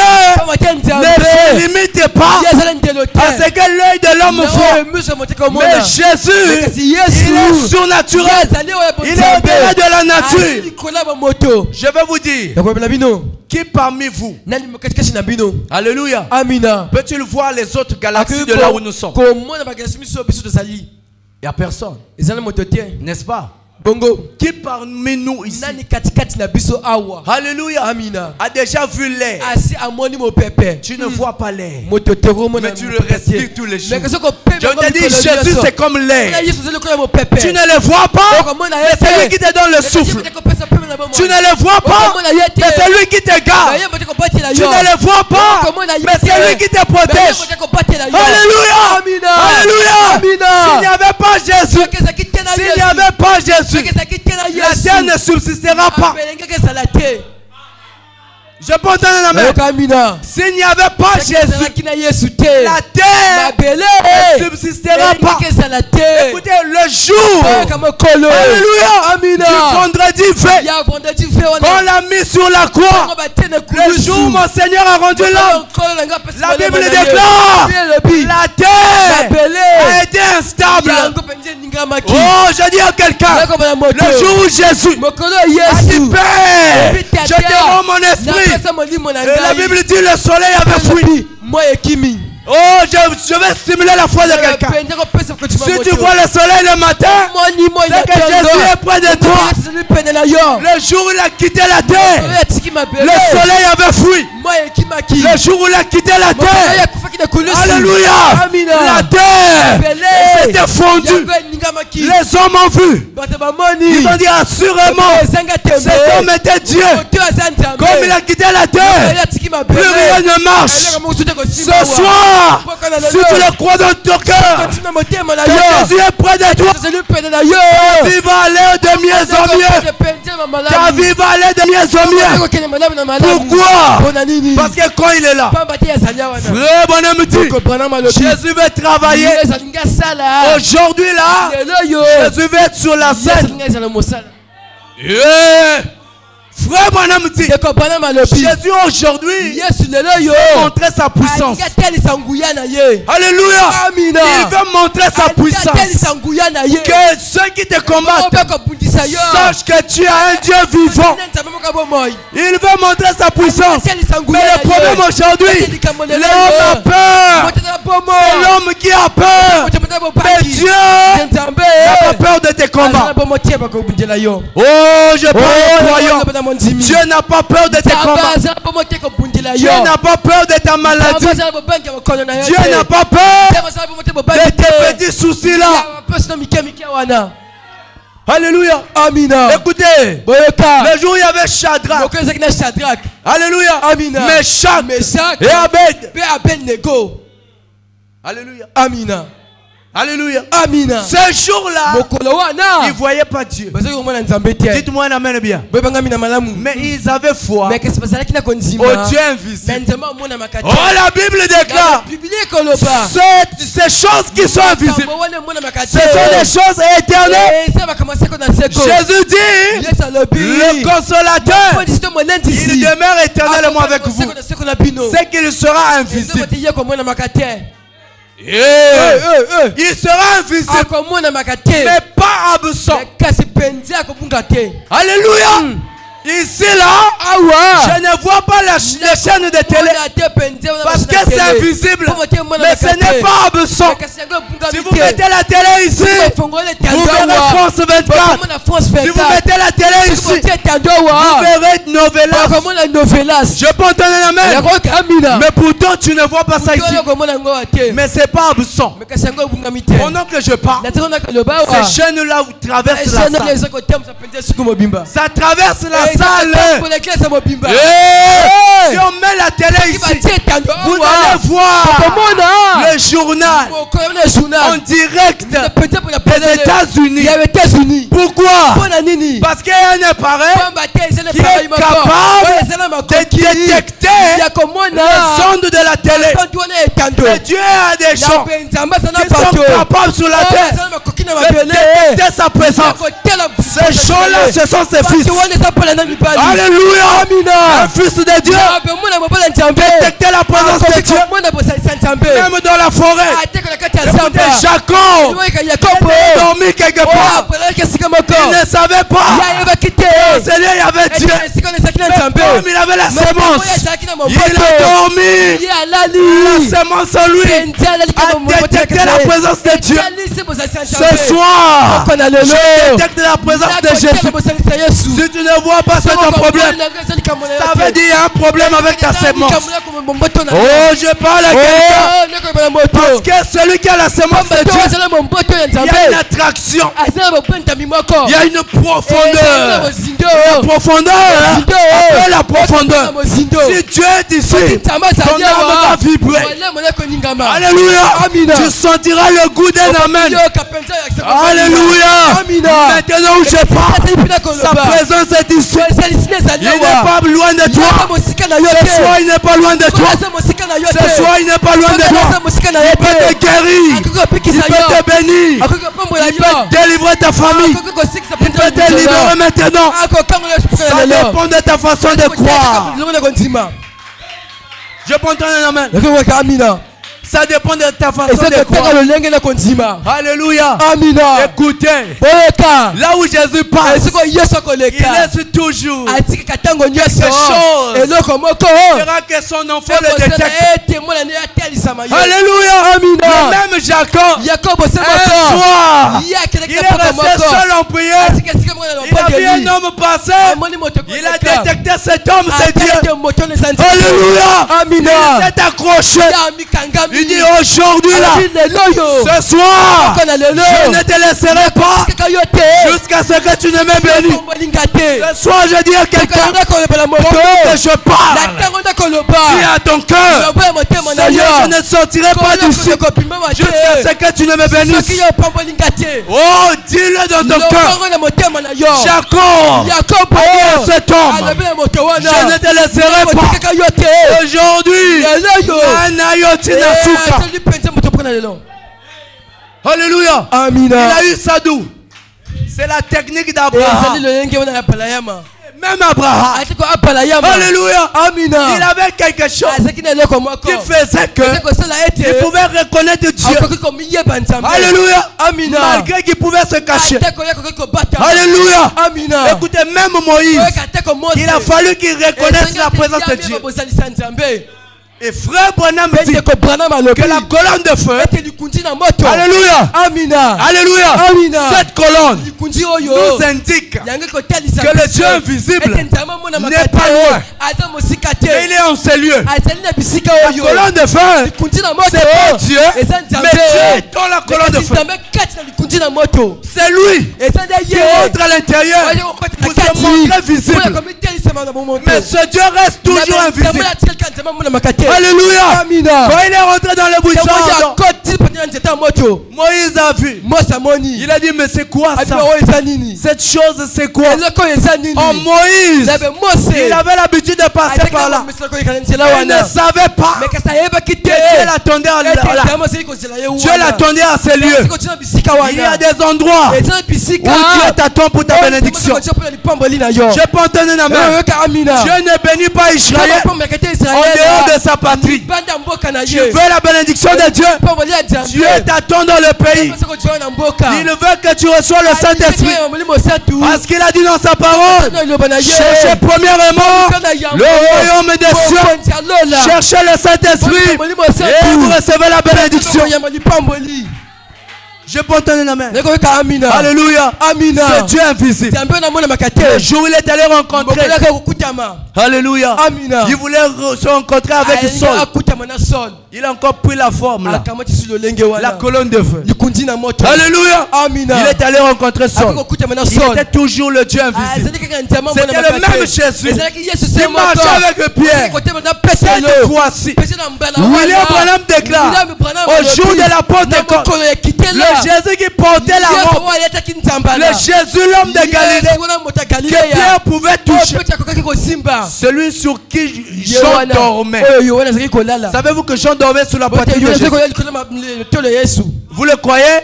ne se limite pas à ce que l'œil de l'homme voit. Mais Jésus, il est surnaturel. Il est au-delà de la nature. Je vais vous dire, qui parmi vous, alléluia, peut-il voir les autres galaxies de là où nous sommes? Il n'y a personne, n'est-ce pas? Qui parmi nous ici, alléluia, a déjà vu l'air? Tu ne vois pas l'air, mais tu le respires tous les jours. Je te dis, Jésus c'est comme l'air. Tu ne le vois pas, mais c'est lui qui te donne le souffle. Tu ne le vois pas, mais c'est lui qui te garde. Tu ne le vois pas, mais c'est lui qui te protège. Alléluia, alléluia. S'il n'y avait pas Jésus, s'il n'y avait pas Jésus, la terre ne subsistera pas. Je peux entendre la main. S'il n'y avait pas Jésus, la terre ne subsistera pas. Écoutez, le jour, alléluia, du vendredi fait, qu'on l'a mis sur la croix, le jour où mon Seigneur a rendu l'homme, la Bible déclare, la terre a été instable. Oh, je dis à quelqu'un, le jour où Jésus a dit, Père, je te rends mon esprit. Et la Bible dit le soleil avait fui. Oh, je vais stimuler la foi de quelqu'un. Si tu vois le soleil le matin, c'est que Jésus est près de toi. Le jour où il a quitté la terre, le soleil avait fui. Le jour où il a quitté la terre, alléluia, la terre été fondu. Les hommes ont vu. Ils ont dit assurément, cet homme était Dieu. Comme il a quitté la terre, plus rien ne marche. Ce soir, si tu le crois dans ton cœur, que Jésus est près de toi, ta vie va aller de mieux en mieux. Ta vie va aller de mieux en mieux. Pourquoi? Parce que quand il est là, frère bonhomme dit, Jésus veut travailler. Aujourd'hui là, Jésus veut être sur la scène. Frère bonhomme dit, Jésus aujourd'hui veut montrer sa puissance. Alléluia. Il veut montrer sa puissance. Que ceux qui te combattent sachent que tu as un Dieu vivant. Il veut montrer sa puissance. Mais le problème aujourd'hui, l'homme a peur. C'est l'homme qui a peur. Mais Dieu n'a pas peur de tes combats. Oh, je parle aux croyants. Dieu n'a pas peur de tes combats. Dieu n'a pas peur de ta maladie. Dieu n'a pas peur de tes petits soucis là. Alléluia. Amina. Écoutez, le jour où il y avait Shadrach. Alléluia. Meshach et Abednego. Alléluia. Amina. Alléluia. Amina. Ce jour-là, ils ne voyaient pas Dieu. Dites-moi un amen bien. Mais ils avaient foi au Dieu invisible. Oh, la Bible déclare ces choses qui sont invisibles, ce sont des choses éternelles. Jésus dit, le consolateur, il demeure éternellement avec vous. C'est qu'il sera invisible. Il sera invisible, mais pas absent. Alléluia. Ici là, je ne vois pas les chaînes de télé parce que c'est invisible, mais ce n'est pas absent. Si vous mettez la télé ici, vous verrez France 24. Si vous mettez la télé ici, vous verrez Novelas. Je peux entendre un amen. Mais pourtant tu ne vois pas ça ici. Mais c'est pas absent. Pendant que je parle, ces chaînes là traversent la salle. Ça traverse la salle. Si on met la télé ici, vous allez voir le journal en direct des États-Unis. Pourquoi? Parce qu'il y a un appareil qui est capable de détecter les ondes de la télé. Et Dieu a des gens qui sont capables sur la terre de détecter sa présence. Ces gens-là, ce sont ses fils. Alléluia. Un fils de Dieu. Détecter la présence de Dieu. Même dans la forêt. Écoutez, Jacob est dormi quelque part. Il ne savait pas. C'est lui, il y avait Dieu. Comme il avait la sémence, il a dormi. La sémence en lui a détecté la présence de Dieu. Ce soir, je détecte la présence de Jésus. Si tu ne vois pas, c'est ton problème. Ça veut dire qu'il y a un problème avec ta sémence. Oh, je parle à quelqu'un. Parce que celui qui a la sémence de Dieu, il y a une attraction. Il y a une profondeur. La profondeur, après la profondeur. Si Dieu est ici, ton âme va vibrer. Alléluia. Tu sentiras le goût d'un amen. Alléluia. Maintenant où je parle, sa présence est ici. Il n'est pas loin de toi. Ce soir, il n'est pas loin de toi. Ce soir, il n'est pas loin de toi. Il peut te guérir. Il peut te bénir. Il peut délivrer ta famille. Il peut te libérer maintenant. Ça dépend de ta façon de croire. Je peux entendre un amen. Ça dépend de ta façon de croire. Alléluia. Écoutez, là où Jésus passe, il laisse toujours quelque chose. Il dira que son enfant le détecte. Alléluia. Le même Jacob, un soir, il est resté seul en prière. Il a vu un homme passer. Il a détecté cet homme, c'est Dieu. Alléluia. Amina. Il s'est accroché. Il dit aujourd'hui là, ce soir, je ne te laisserai pas jusqu'à ce que tu ne me bénis. Ce soir, je dis à quelqu'un, pendant que je parle, dis à ton cœur, Seigneur, je ne sortirai pas d'ici jusqu'à ce que tu ne me bénisses. Oh, dis-le dans ton cœur. Jacob, dit à cet homme, je ne te laisserai pas. Aujourd'hui, alléluia. Il a eu ça d'où? C'est la technique d'Abraham. Même Abraham. Alléluia. Il avait quelque chose qui faisait qu'il pouvait reconnaître Dieu. Alléluia. Malgré qu'il pouvait se cacher. Alléluia. Écoutez, même Moïse, il a fallu qu'il reconnaisse la présence de Dieu. Et frère Branham dit que la colonne de feu, alléluia, alléluia, cette colonne nous indique que le Dieu invisible n'est pas loin, mais il est en ces lieux. La colonne de feu, c'est pas Dieu, mais Dieu est dans la colonne de feu. C'est lui qui entre à l'intérieur pour se montrer visible. Mais ce Dieu reste toujours invisible. Alléluia. Quand il est rentré dans le buisson, Moïse a vu. Il a dit, mais c'est quoi ça? Cette chose, c'est quoi? Oh, Moïse, il avait l'habitude de passer par là. Il ne savait pas que Dieu l'attendait à Dieu l'attendait à ces lieux. Il y a des endroits où Dieu t'attend pour ta bénédiction. Je peux entendre la main. Dieu ne bénit pas Israël en dehors de sa patrie. Tu veux la bénédiction de Dieu? Dieu t'attend dans le pays. Il veut que tu reçois le Saint-Esprit. Parce qu'il a dit dans sa parole, cherchez premièrement le royaume des cieux. Cherchez le Saint-Esprit et vous recevez la bénédiction. Je peux entendre la main. Alléluia. C'est Dieu invisible. Le jour où il est allé rencontrer, alléluia, il voulait se rencontrer avec Saul. Il a encore pris la forme là. La colonne de feu. Alléluia. Il est allé rencontrer Saul. Il était toujours le Dieu invisible. C'était le même Jésus qui marchait avec Pierre. Cette fois-ci, William Branham déclare au jour de la Pentecôte, le Jésus qui portait la robe, le Jésus l'homme de Galilée, que Pierre pouvait toucher, celui sur qui Jean dormait. Savez-vous que Jean dormait sous la poitrine de Jésus? Vous le croyez?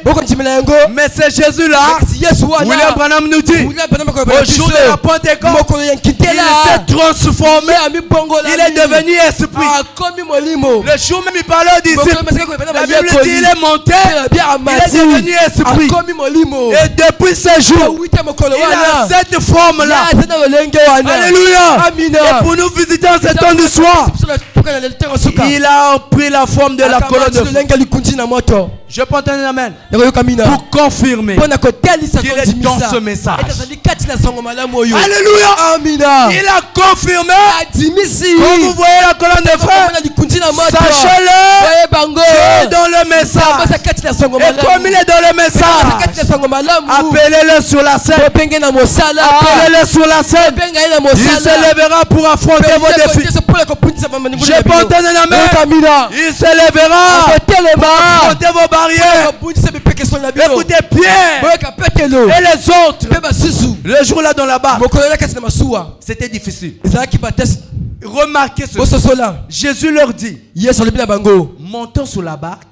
Mais c'est Jésus là. William Branham nous dit, au jour de la Pentecôte, il s'est transformé. Il est devenu esprit. Le jour même il parlait aux disciples. La Bible dit il est monté. Il est devenu esprit. Et depuis ce jour, il a cette forme là. Alléluia. Et pour nous visiter en ce temps du soir, il a pris la forme de la colonne de feu. Je peux entendre amen. Pour confirmer qu'il est dans ce message. Alléluia. Il a confirmé. Quand vous voyez la colonne de feu, sachez-le, qu'il est dans le message. Et comme il est dans le message, appelez-le sur la scène. Appelez-le sur la scène. Il se lèvera pour affronter vos défis. Je peux entendre amen. Il se lèvera pour affronter vos barrières. Écoutez Pierre et les autres. Le jour là dans la barque, c'était difficile. Remarquez ceci. Jésus leur dit, montons sur la barque,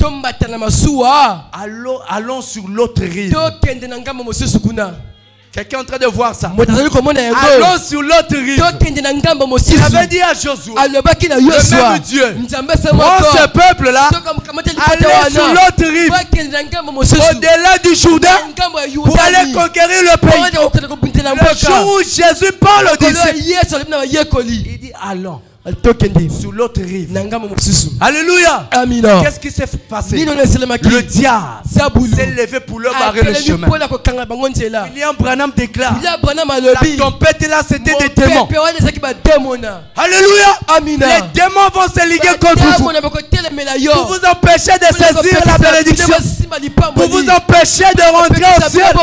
allons sur l'autre rive. Quelqu'un est en train de voir ça. Allons sur l'autre rive. Il avait dit à Josué, le même Dieu, prends ce peuple là, allez sur l'autre rive, au-delà du Jourdain, pour aller conquérir le pays. Le jour où Jésus parle aux disciples, il dit allons. sur l'autre rive. Alléluia. Qu'est-ce qui s'est passé? Le diable s'est levé pour leur barrer le chemin. William Branham déclare, la tempête là c'était des démons. Alléluia. Les démons vont se liguer contre vous pour vous empêcher de saisir la bénédiction, pour vous empêcher de rentrer au ciel.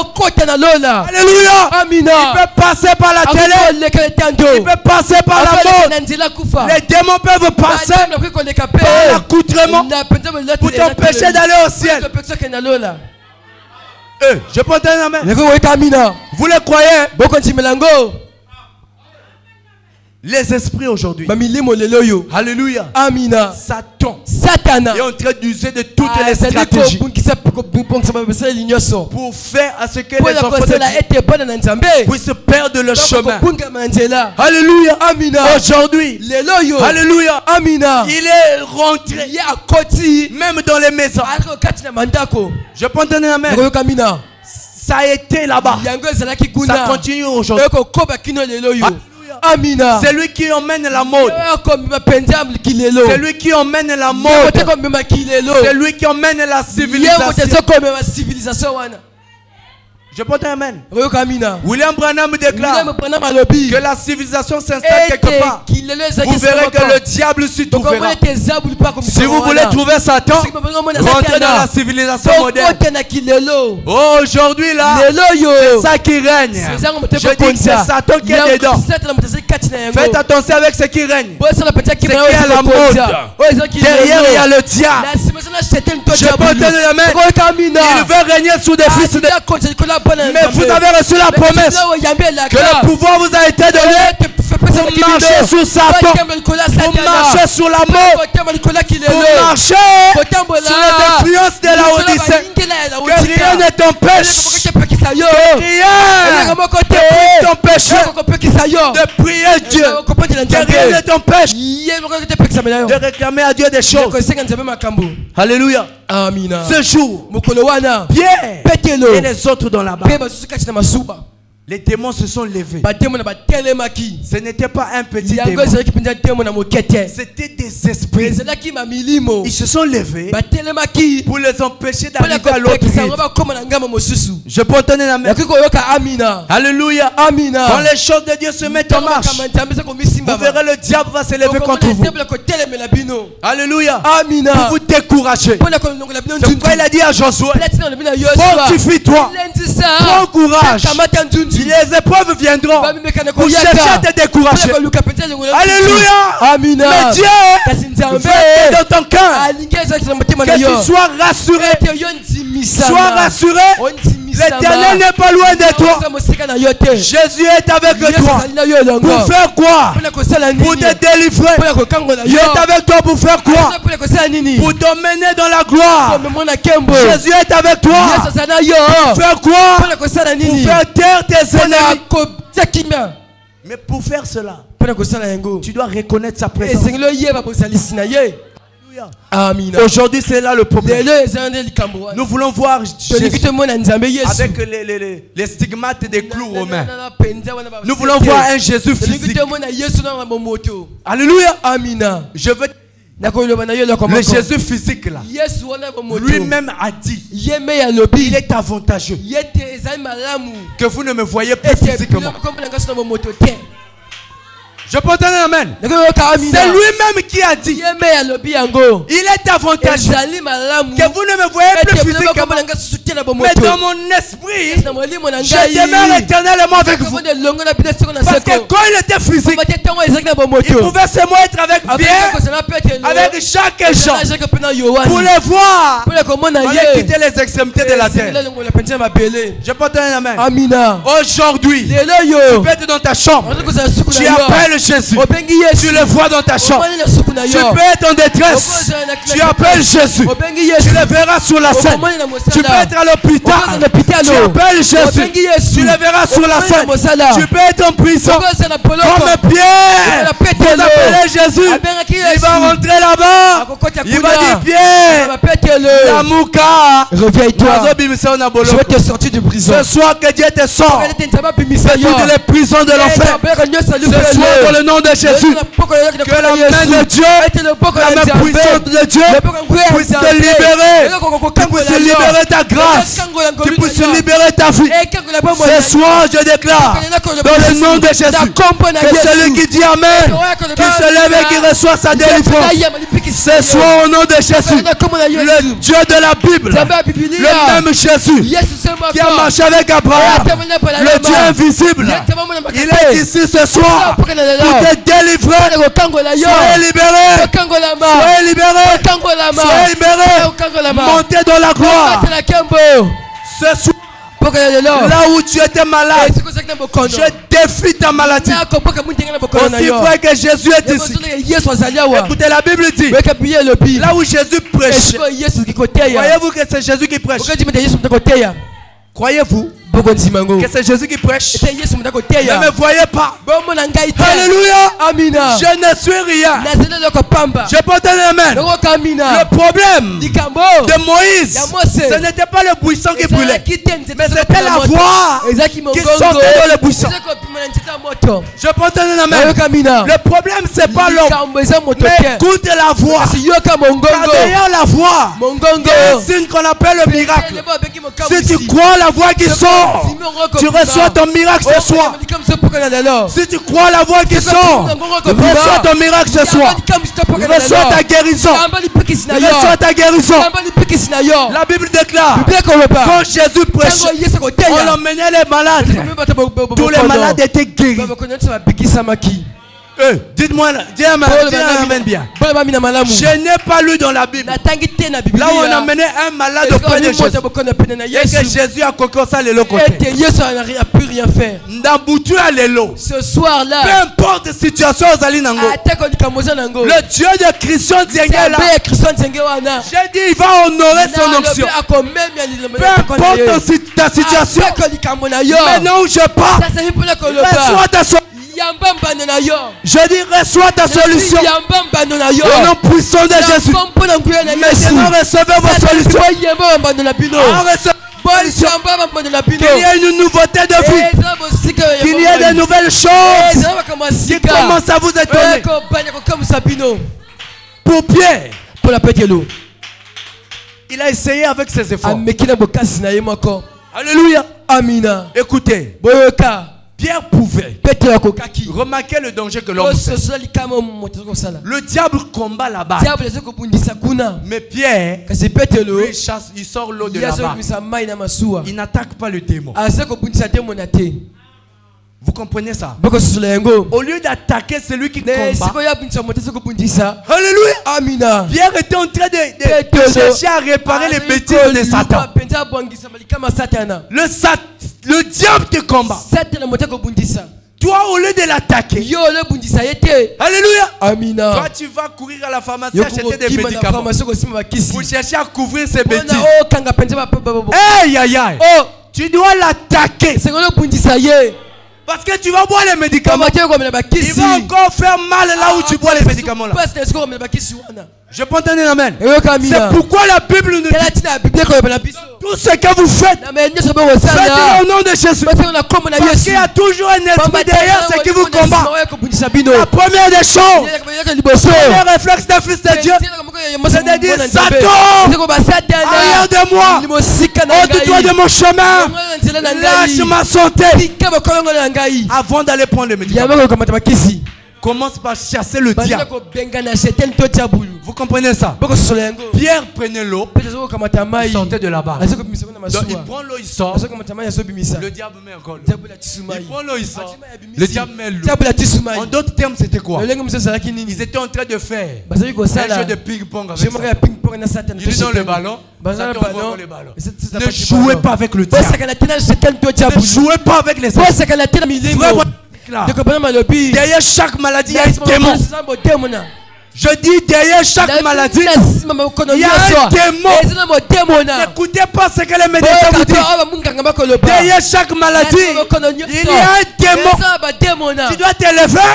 Alléluia. Il peut passer par la télé, il peut passer par la mort. Les démons peuvent passer par l'accoutrement pour t'empêcher d'aller au ciel. Je peux entendre un amen. Vous le croyez? Les esprits aujourd'hui. Alléluia. Amina. Satan est en train d'user de toutes les stratégies pour faire à ce que les enfants de Dieu puissent perdre le chemin. Alléluia. Amina. Aujourd'hui. Alléluia. Amina. Il est rentré même dans les maisons. Je peux entendre un amen. Ça a été là-bas. Ça continue aujourd'hui. Amina. C'est lui qui emmène la mode. C'est lui qui emmène la mode. C'est lui qui emmène la civilisation. Je peux dire amen. William Branham déclare que la civilisation s'installe quelque part. Vous verrez que le diable s'y trouvera. Si vous voulez trouver Satan, rentrez dans la civilisation moderne. Aujourd'hui là, c'est ça qui règne. Je dis que c'est Satan qui est dedans. Faites attention avec ce qui règne. C'est qui est la mode. Derrière il y a le diable. Je peux dire amen. Il veut régner sous des fils de... Mais vous avez reçu la promesse que le pouvoir vous a été donné pour marcher sur Satan, pour marcher sur la mort, pour marcher sur les influences de la Odyssée. Que rien ne t'empêche, que rien ne t'empêche de prier Dieu. Que rien ne t'empêche de réclamer à Dieu des choses. Alléluia. Ce jour, Pierre et les autres dans la barque, les démons se sont levés. Ce n'était pas un petit démon. C'était des esprits. Ils se sont levés pour les empêcher d'arriver à l'autre rive. Je peux entendre la main. Alléluia. Quand les choses de Dieu se mettent en marche, vous verrez le diable va se lever contre vous. Alléluia. Pour vous décourager. C'est pourquoi il a dit à Josué, fortifie-toi, prends courage. Les épreuves viendront pour chercher à te décourager. Alléluia. Mais Dieu veut dans ton cœur que tu sois rassuré. Sois rassuré. L'Éternel n'est pas loin de toi. Jésus est avec toi. Pour faire quoi? Pour te délivrer. Il est avec toi pour faire quoi? Pour t'emmener dans la gloire. Jésus est avec toi. Pour faire quoi? Pour faire taire tes ennemis. Mais pour faire cela, tu dois reconnaître sa présence. Aujourd'hui, c'est là le problème. Nous voulons voir Jésus avec les stigmates des clous romains. Nous voulons voir un Jésus physique. Alléluia. Je veux le Jésus physique là, lui-même a dit, il est avantageux que vous ne me voyez plus physiquement. Je peux entendre amen. C'est lui-même qui a dit, il est avantageux que vous ne me voyez plus physiquement, mais dans mon esprit je demeure éternellement avec vous. Parce que quand il était physique, il pouvait seulement être avec Pierre, avec chaque gens, pour les voir. Il fallait quitter les extrémités de la terre. Je peux entendre amen. Aujourd'hui, tu peux être dans ta chambre, tu appelles Jésus, tu le vois dans ta chambre. Tu peux être en détresse, tu appelles Jésus, tu le verras sur la scène. Tu peux être à l'hôpital, tu appelles Jésus, tu le verras sur la scène. Tu peux être en prison, comme Pierre, vous appelez Jésus, il va rentrer là-bas, il va dire Pierre, Reviens-toi. Je vais te sortir de prison. Ce soir que Dieu te sort de toutes les prisons de l'enfer. Ce soir dans le nom de Jésus, que la main de Dieu, la main puissante de Dieu puisse te libérer, qui puisse libérer ta grâce, qui puisse libérer ta vie. Ce soir je déclare dans le nom de Jésus que celui qui dit Amen, qui se lève et qui reçoit sa délivrance. Ce soir au nom de Jésus, le Dieu de la Bible, le même Jésus qui a marché avec Abraham, le Dieu invisible, il est ici ce soir pour te délivrer. Soyez libérés, soyez libérés, soyez libérés, montez dans la gloire. Ce soir, là où tu étais malade, je défie ta maladie. Aussi vrai que Jésus est ici. Écoutez, la Bible dit, là où Jésus prêche, croyez-vous que c'est Jésus qui prêche? Croyez-vous que c'est Jésus qui prêche? Ne me voyez pas. Alléluia. Je ne suis rien. Je peux donner Amen. Le problème de Moïse, ce n'était pas le buisson qui brûlait, mais c'était la voix qui sortait dans le buisson. Je peux donner Amen. Le problème c'est pas l'homme, mais écoute la voix. Car derrière la voix, il y a un signe qu'on appelle le miracle. Si tu crois la voix qui sort, tu reçois ton miracle ce soir. Si tu crois la voix qui sort, tu reçois ton miracle ce soir. Reçois ta guérison. Reçois ta guérison. La Bible déclare, quand Jésus prêchait, on emmenait les malades. Tous les malades étaient guéris. Dites-moi, dis Amen bien. Je n'ai pas lu dans la Bible là où on a mené un malade auprès de Jésus et que Jésus a coqué ça le côté. n'a pu rien faire. Ce soir-là, peu importe la situation, le Dieu de Christian Diengé là, j'ai dit il va honorer son onction. Peu importe ta situation, maintenant où je pars, reçois ta solution. Je dis reçois ta solution au nom puissant de Jésus. Maintenant recevez vos solutions. Qu'il y ait une nouveauté de vie, qu'il y ait de nouvelles choses qui commencent à vous étonner. Pour Pierre, il a essayé avec ses efforts. Alléluia. Amina. Écoutez, Pierre pouvait remarquer le danger que l'homme fait. Le diable combat là-bas. Mais Pierre, lui, il sort l'eau de là-bas. Il n'attaque pas le démon. Vous comprenez ça? Au lieu d'attaquer celui qui combat, alléluia, Amina. Pierre était en train de chercher à réparer les bêtises de Satan. Le diable te combat. Toi, au lieu de l'attaquer, alléluia, Amina. Toi, tu vas courir à la pharmacie acheter des médicaments pour chercher à couvrir ces bêtises. Aïe, aïe, aïe. Tu dois l'attaquer. Parce que tu vas boire les médicaments. Il va encore faire mal là où tu bois les médicaments là. Je peux entendre amen. C'est pourquoi la Bible nous dit tout ce que vous faites, faites-le au nom de Jésus. Parce qu'il y a toujours un esprit derrière ce qui vous combat. La première des choses, le premier réflexe d'un fils de Dieu, c'est de dire Satan, arrière de moi, ôte-toi de mon chemin, lâche ma santé. Avant d'aller prendre le médicament, commence par chasser le diable. Vous comprenez ça? Pierre prenait l'eau, il sortait de là-bas. Donc il prend l'eau, il sort. Le diable met encore l'eau. Il prend l'eau, il sort. Le diable met l'eau. En d'autres termes, c'était quoi? Ils étaient en train de faire un jeu de ping-pong avec ça. Ils donnent le ballon. Ne jouez pas avec le diable. Ne jouez pas avec les autres. Derrière chaque maladie, il y a un démon. Je dis derrière chaque maladie, il y a un démon. N'écoutez pas ce que les médecins vous disent. Derrière chaque maladie, il y a un démon. Tu dois te lever.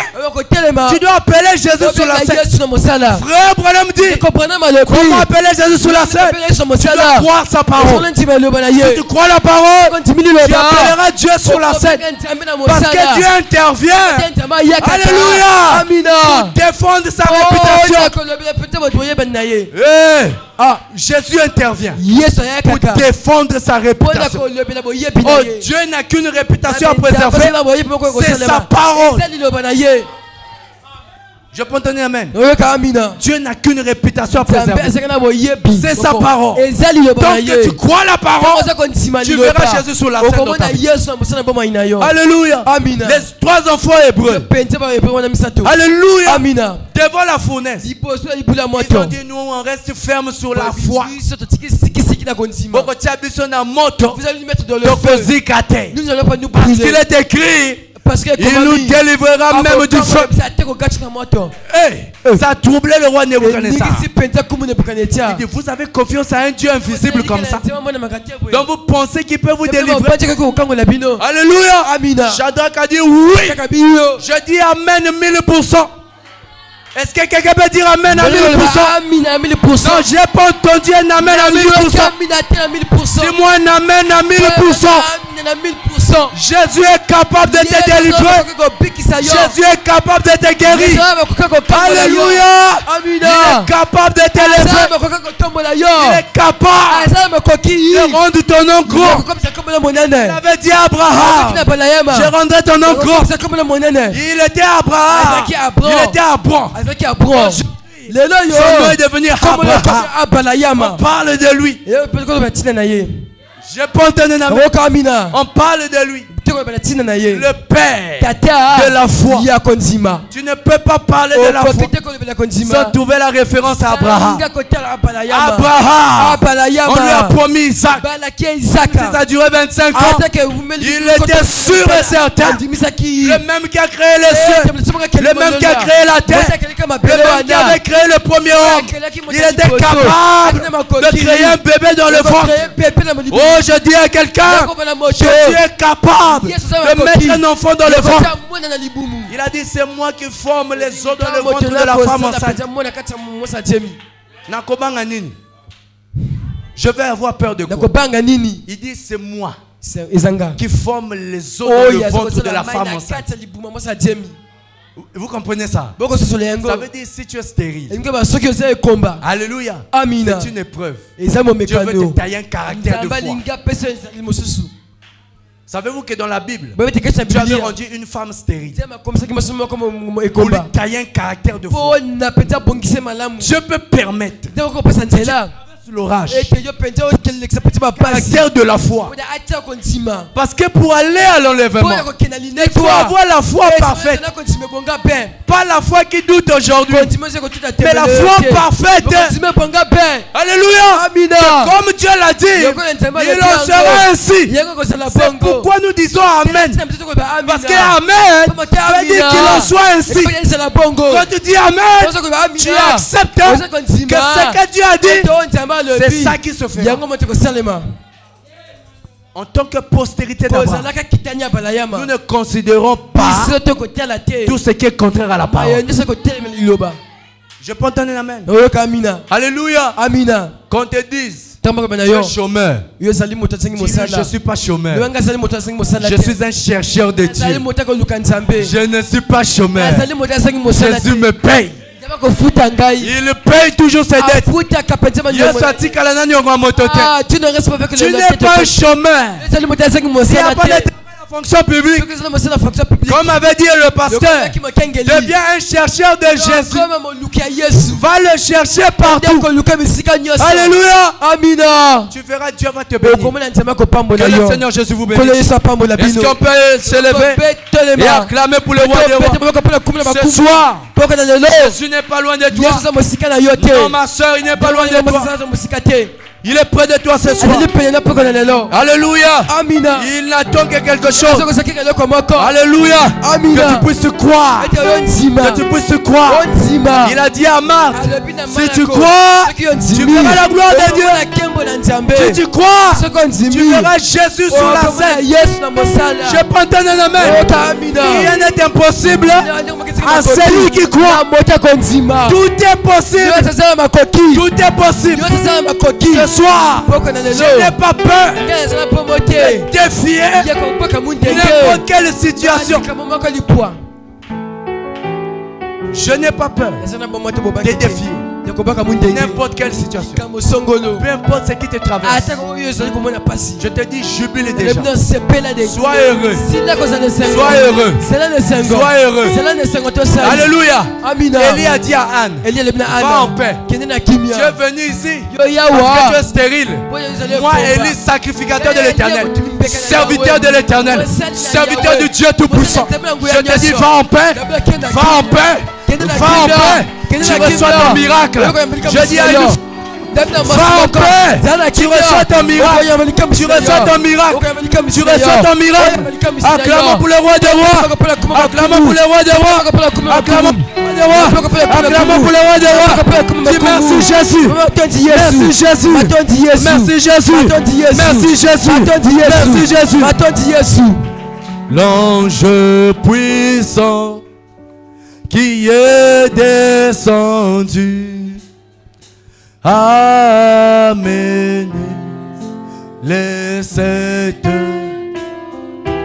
Tu dois appeler Jésus sur la scène. Frère Branham dit, comment appeler Jésus sur la scène? Tu dois croire sa parole. Si tu crois la parole, tu appelleras Dieu sur la scène. Parce que Dieu intervient. Alléluia. Pour défendre sa réputation. Jésus intervient pour défendre sa réputation. Dieu n'a qu'une réputation à préserver. C'est sa parole. Je peux entendre amen. Dieu n'a qu'une réputation à préserver. C'est sa parole. Donc que tu crois la parole, tu verras Jésus sur la scène dans ta vie. Alléluia. Les 3 enfants hébreux. Alléluia. Devant la fournaise. Ils ont dit nous on reste ferme sur la foi. Vous allez nous mettre dans le feu. Parce qu'il est écrit. Il nous délivrera même du feu. Ça a troublé le roi Nebuchadnezzar. Il dit, vous avez confiance à un Dieu invisible comme ça. Donc vous pensez qu'il peut vous délivrer. Alléluia. Shadrach a dit oui. Je dis amen 1000%. Est-ce que quelqu'un peut dire amen à 1000%? Non, j'ai pas entendu un amen à 1000%. Dis-moi un amen à 1000%. Jésus est capable de te délivrer. Jésus est capable de te guérir. Alléluia. Il est capable de te lever. Il est capable de rendre ton nom gros. Il avait dit à Abraham, je rendrai ton nom gros. Il était Abraham. Il était Abraham. Son nom est devenu Abraham. On parle de lui. Je peux entendre. On parle de lui. Le père de la foi. Tu ne peux pas parler de la foi sans trouver la référence à Abraham. Abraham, on lui a promis Isaac. Ça a duré 25 ans. Il était sûr et certain. Le même qui a créé les cieux, le même qui a créé la terre, le même qui avait créé le premier homme. Il était capable de créer un bébé dans le ventre. Oh, je dis à quelqu'un, Jésus est capable de mettre un enfant dans le ventre. Il a dit, c'est moi qui forme les os dans le ventre de la femme enceinte. Je vais avoir peur de quoi? Il dit, c'est moi qui forme les os dans le ventre de la femme enceinte. Vous comprenez ça? Ça veut dire si tu es stérile. Alléluia. C'est une épreuve. Dieu veut te tailler un caractère de foi. Savez-vous que dans la Bible, Dieu avait rendu une femme stérile pour lui tailler un caractère de foi. Dieu peut permettre l'orage, caractère de la foi. Parce que pour aller à l'enlèvement, il faut avoir la foi parfaite. Pas la foi qui doute aujourd'hui, mais la foi parfaite. Alléluia. Comme Dieu l'a dit, il en sera ainsi. C'est pourquoi nous disons Amen. Parce que Amen veut dire qu'il en soit ainsi. Quand tu dis Amen, tu acceptes que ce que Dieu a dit, c'est ça qui se fait. En tant que postérité d'Abraham, nous ne considérons pas tout ce qui est contraire à la parole. Je peux entendre un amen. Alléluia. Qu'on te dise, tu es chômeur. Je ne suis pas chômeur. Je suis un chercheur de Dieu. Je ne suis pas chômeur. Jésus me paye. Il paye toujours ses dettes. Tu n'es pas un chômeur. Il n'y a pas de fonction publique. Comme avait dit le pasteur, deviens un chercheur de Jésus. Va le chercher partout. Alléluia. Amina. Tu verras, Dieu va te bénir. Que le Seigneur Jésus vous bénisse. Est-ce qu'on peut s'élever et acclamer pour le roi des rois? Ce soir, Jésus n'est pas loin de toi. Non, ma soeur, il n'est pas loin de toi. Il est près de toi ce soir. Alléluia. Amina. Il n'attend que quelque chose. Alléluia. Amina. Que tu puisses croire. Que tu puisses croire. Il a dit à Marc, si tu crois, tu verras la gloire de Dieu. Si tu crois, tu verras Jésus sur la scène. Je prends ton amen. Rien n'est impossible à celui qui croit. Tout est possible. Tout est possible. Ce soir, je n'ai pas peur de défier n'importe quelle situation. Je n'ai pas peur de défier n'importe quelle situation. Peu importe ce qui te traverse. Je te dis, jubile déjà. Sois heureux. Sois heureux. Sois heureux. Alléluia. Élie a dit à Anne, va en paix. Tu es venu ici parce que tu es stérile. Moi, Élie, sacrificateur de l'éternel, serviteur de l'éternel, serviteur du Dieu Tout-Puissant. Je te dis, va en paix. Va en paix. Va en paix. Tu reçois ton miracle. Je dis à nous, va en paix. Tu reçois ton miracle. Tu reçois ton miracle. Tu reçois ton miracle. Acclamons pour le roi des rois. Acclamons pour le roi des rois. Acclamons pour le roi des rois. Acclamons pour le roi des rois. Dis merci Jésus. Merci Jésus. Merci Jésus. Merci Jésus. Merci Jésus. L'ange puissant qui est descendu a mené les sept.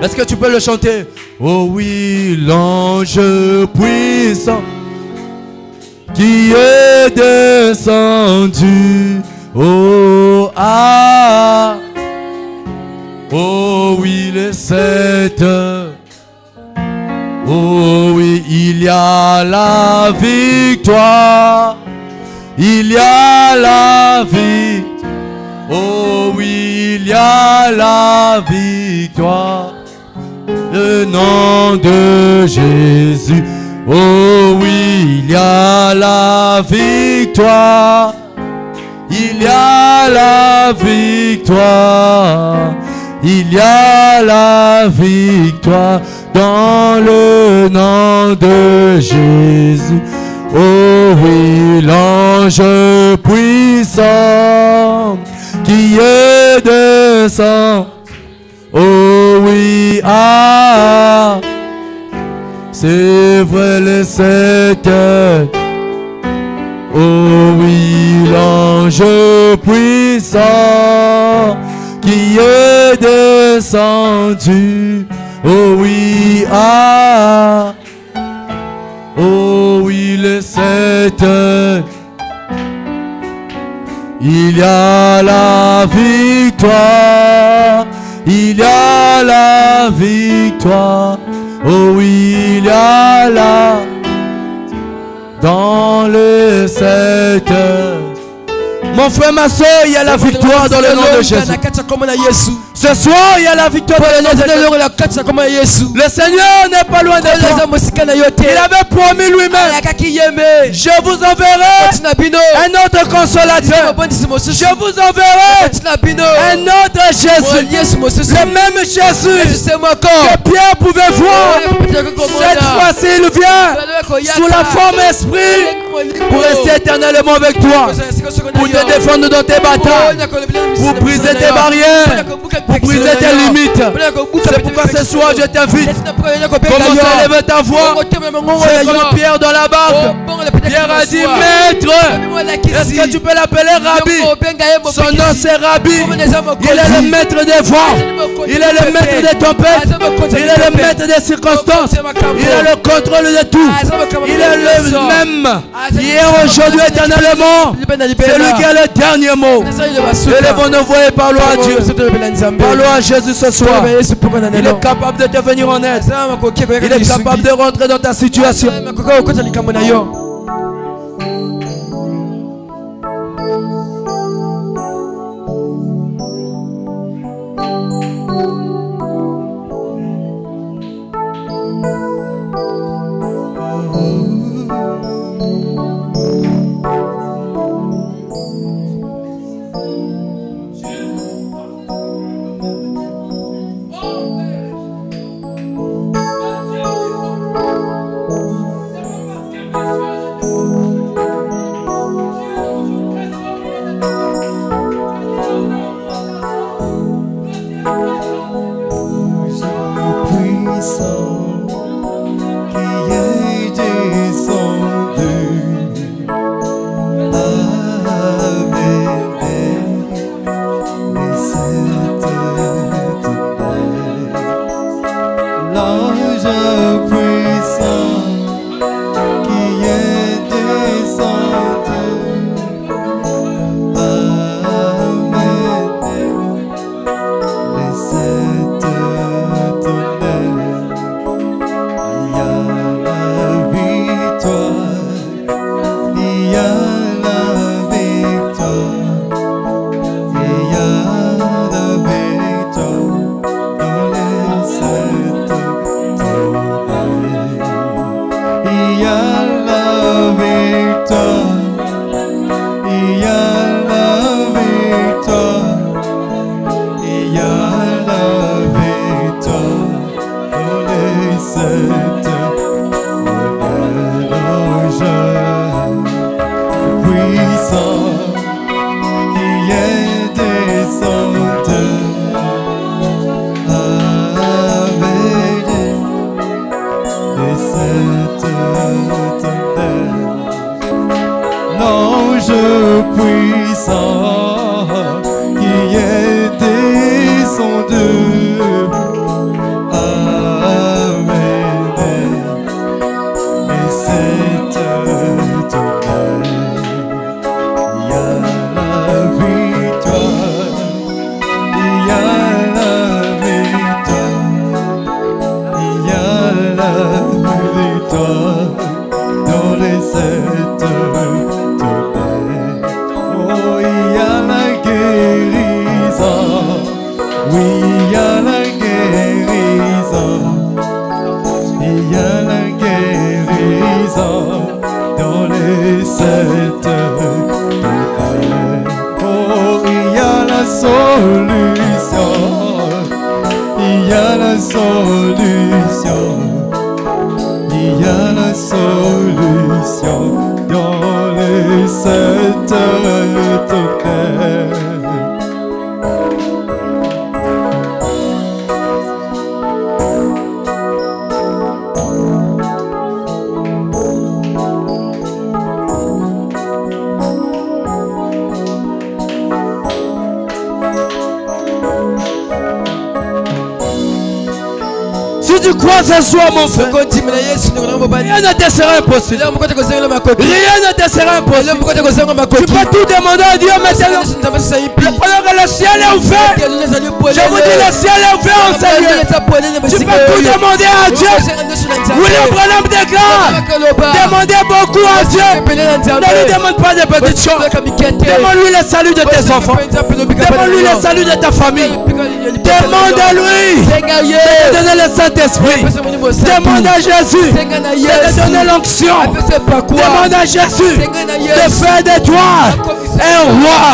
Est-ce que tu peux le chanter? Oh oui, l'ange puissant qui est descendu. Oh ah, oh oui, les sept. Oh oui, il y a la victoire. Il y a la victoire. Oh oui, il y a la victoire. Le nom de Jésus. Oh oui, il y a la victoire. Il y a la victoire. Il y a la victoire. Dans le nom de Jésus. Oh oui, l'ange puissant qui est descendu. Oh oui, ah, c'est vrai les sept. Oh oui, l'ange puissant qui est descendu. Oh oui, ah, oh oui, les sept. Il y a la victoire. Il y a la victoire. Oh oui, il y a la dans les sept. Mon frère, ma soeur, il y a la victoire dans le nom de Jésus. Ce soir, il y a la victoire dans le nom de Jésus. Le Seigneur n'est pas loin de toi. Il avait promis lui-même. Je vous enverrai un autre consolateur. Je vous enverrai un autre Jésus. Le même Jésus que Pierre pouvait voir. Cette fois-ci, il vient sous la forme esprit pour rester éternellement avec toi. Pour te défendre dans tes batailles. Pour briser tes barrières. Pour briser tes limites. C'est pourquoi ce soir je t'invite. Commence à lever ta voix. C'est comme Pierre dans la barque. Pierre a dit, maître, est-ce que tu peux l'appeler Rabbi? Son nom c'est Rabbi. Il est le maître des vents. Il est le maître des tempêtes. Il est le maître des circonstances. Il a le contrôle de tout. Il est le même hier, aujourd'hui, éternellement. C'est lui qui a le dernier mot. Élevons nos voix et parlons à Dieu. Parlons à Jésus ce soir. Il est capable de te venir en aide. Il est capable de rentrer dans ta situation. solution. Il y a la solution dans les sept tonnerres. Si tu crois ce soir, mon frère, rien ne te sera impossible. Rien ne te sera impossible. Tu peux tout demander à Dieu maintenant. Pendant que le ciel est ouvert, je vous dis, le ciel est ouvert en Seigneur. Tu peux tout demander à Dieu. William Branham déclare, demandez beaucoup à Dieu. Ne lui demande pas de petites choses. Demande-lui le salut de tes enfants. Demande-lui le salut de ta famille. Demande-lui de te donner le Saint-Esprit. Demande à Jésus de te donner l'onction. Demande à Jésus de faire de toi un roi.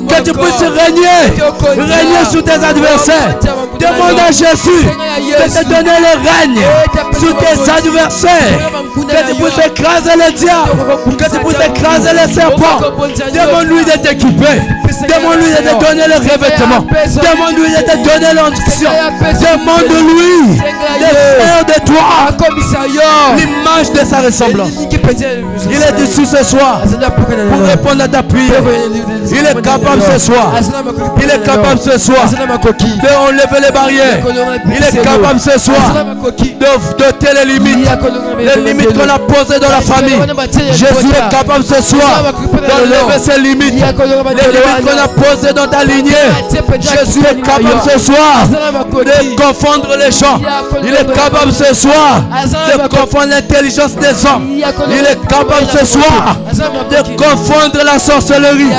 Que tu puisses régner sur tes adversaires. Demande à Jésus de te donner le règne sur tes adversaires. Que tu puisses écraser le diable. Que tu puisses écraser les serpents. Demande-lui de t'équiper. Demande-lui de te donner le revêtement. Demande-lui de te donner l'onction. Demande-lui de faire de toi l'image de sa ressemblance. Il est ici ce soir pour répondre à ta prière. Il est capable ce soir. Il est capable ce soir de enlever les barrières. Il est capable ce soir d'ôter les limites qu'on a posées dans la famille. Jésus est capable ce soir d'enlever ces limites. Les limites qu'on a posées dans ta lignée. Jésus est capable ce soir de confondre les gens. Il est capable ce soir de confondre l'intelligence des hommes. Il est capable ce soir de confondre la sorcellerie.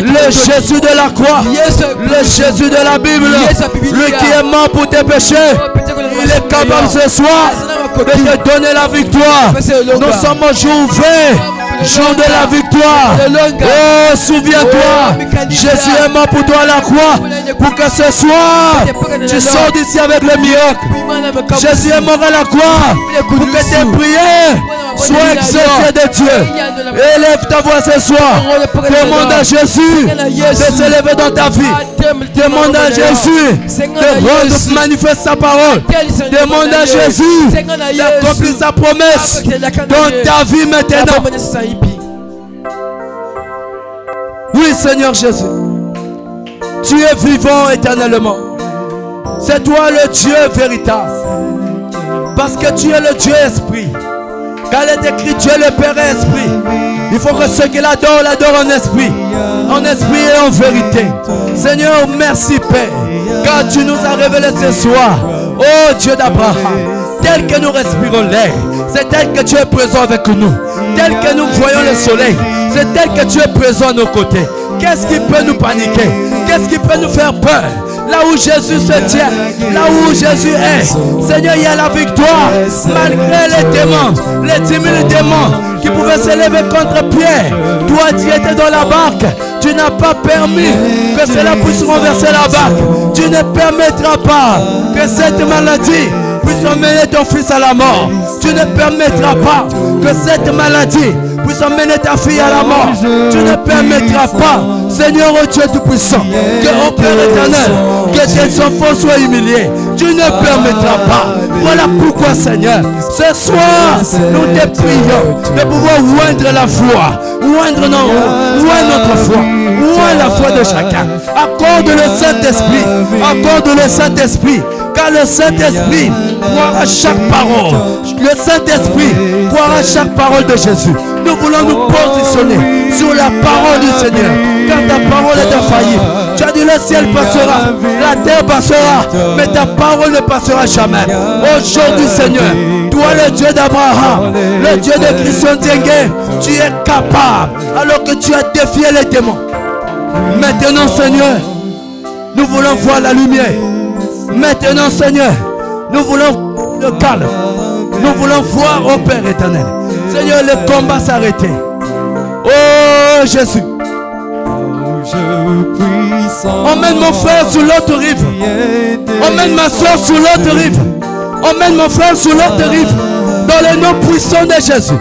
Le Jésus de la croix, le Jésus de la Bible, lui qui est mort pour tes péchés, il est capable ce soir de te donner la victoire. Nous sommes au jour 20, jour de la victoire. Oh, souviens-toi, Jésus est mort pour toi à la croix, pour que ce soir, tu sors d'ici avec le miracle. Jésus est mort à la croix, pour que tes prières soient exaucées de Dieu. Élève ta voix ce soir. Demande à Jésus de se lever dans ta vie. Demande à Jésus de rendre manifeste sa parole. Demande à Jésus d'accomplir sa promesse dans ta vie maintenant. Oui, Seigneur Jésus, tu es vivant éternellement. C'est toi le Dieu véritable. Parce que tu es le Dieu esprit. Car il est écrit, tu es le Père esprit. Il faut que ceux qui l'adorent, l'adorent en esprit et en vérité. Seigneur, merci Père, car tu nous as révélé ce soir, oh Dieu d'Abraham, tel que nous respirons l'air, c'est tel que tu es présent avec nous. Tel que nous voyons le soleil, c'est tel que tu es présent à nos côtés. Qu'est-ce qui peut nous paniquer? Qu'est-ce qui peut nous faire peur? Là où Jésus se tient, là où Jésus est, Seigneur, il y a la victoire. Malgré les démons, les 10 000 démons qui pouvaient s'élever contre Pierre, toi tu étais dans la barque. Tu n'as pas permis que cela puisse renverser la barque. Tu ne permettras pas que cette maladie puisse emmener ton fils à la mort. Tu ne permettras pas que cette maladie puisse emmener ta fille à la mort. Tu ne permettras pas, Seigneur, oh Dieu Tout-Puissant, que, oh Père éternel, que tes enfants soient humiliés. Tu ne permettras pas. Voilà pourquoi, Seigneur, ce soir, nous te prions de pouvoir oindre la foi, oindre notre foi, oindre la foi de chacun. Accorde le Saint-Esprit, accorde le Saint-Esprit. Car le Saint-Esprit croira chaque parole. Le Saint-Esprit croira chaque parole de Jésus. Nous voulons nous positionner sur la parole du Seigneur. Car ta parole est infaillible. Tu as dit le ciel passera, la terre passera, mais ta parole ne passera jamais. Aujourd'hui, Seigneur, toi le Dieu d'Abraham, le Dieu de Christian Diengue, tu es capable alors que tu as défié les démons. Maintenant, Seigneur, nous voulons voir la lumière. Maintenant, Seigneur, nous voulons le calme. Nous voulons voir au Père éternel. Seigneur, le combat s'arrêter. Oh Jésus. Emmène mon frère sur l'autre rive. Emmène ma soeur sur l'autre rive. Emmène mon frère sur l'autre rive. Dans le nom puissant de Jésus.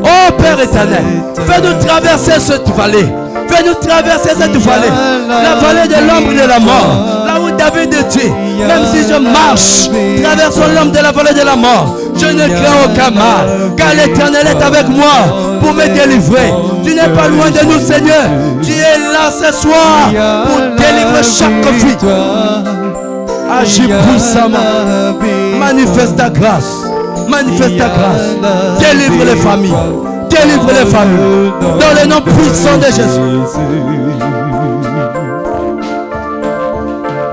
Oh Père éternel, fais-nous traverser cette vallée. Fais-nous traverser cette vallée. La vallée de l'ombre et de la mort. Là où David dit, même si je marche, traversons l'ombre de la vallée de la mort, je ne crains aucun mal. Car l'Éternel est avec moi pour me délivrer. Tu n'es pas loin de nous, Seigneur. Tu es là ce soir pour délivrer chaque vie. Agis puissamment. Manifeste ta grâce. Manifeste ta grâce. Délivre les familles. Délivre les familles. Dans le nom puissant de Jésus.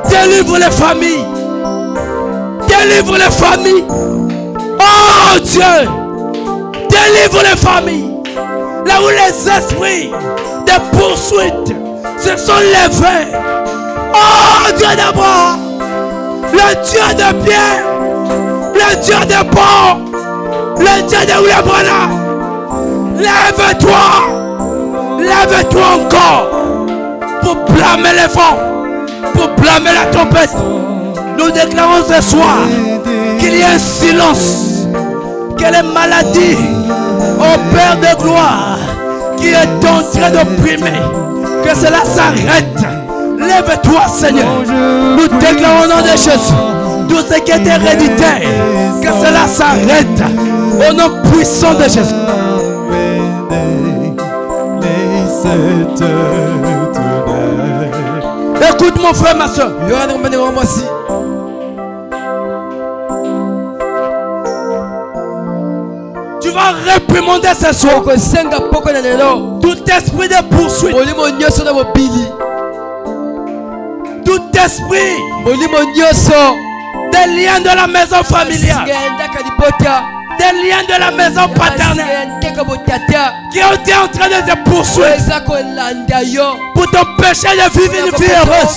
Délivre les familles. Délivre les familles. Oh Dieu. Délivre les familles. Là où les esprits de poursuite se sont levés. Oh Dieu d'abord. Le Dieu de Pierre. Le Dieu de Paul. Le Dieu de William Branham. Lève-toi. Lève-toi encore. Pour blâmer les vents. Pour blâmer la tempête. Nous déclarons ce soir qu'il y a un silence. Que les maladies, au Père de gloire, qui est en train d'opprimer, que cela s'arrête. Lève-toi, Seigneur. Nous déclarons au nom de Jésus tout ce qui est héréditaire, que cela s'arrête. Au nom puissant de Jésus. Écoute mon frère, ma soeur. Tu vas réprimander ce soir tout esprit de poursuite, tout esprit des liens de la maison familiale, des liens de la maison paternelle qui ont été en train de te poursuivre pour t'empêcher de vivre une vie heureuse.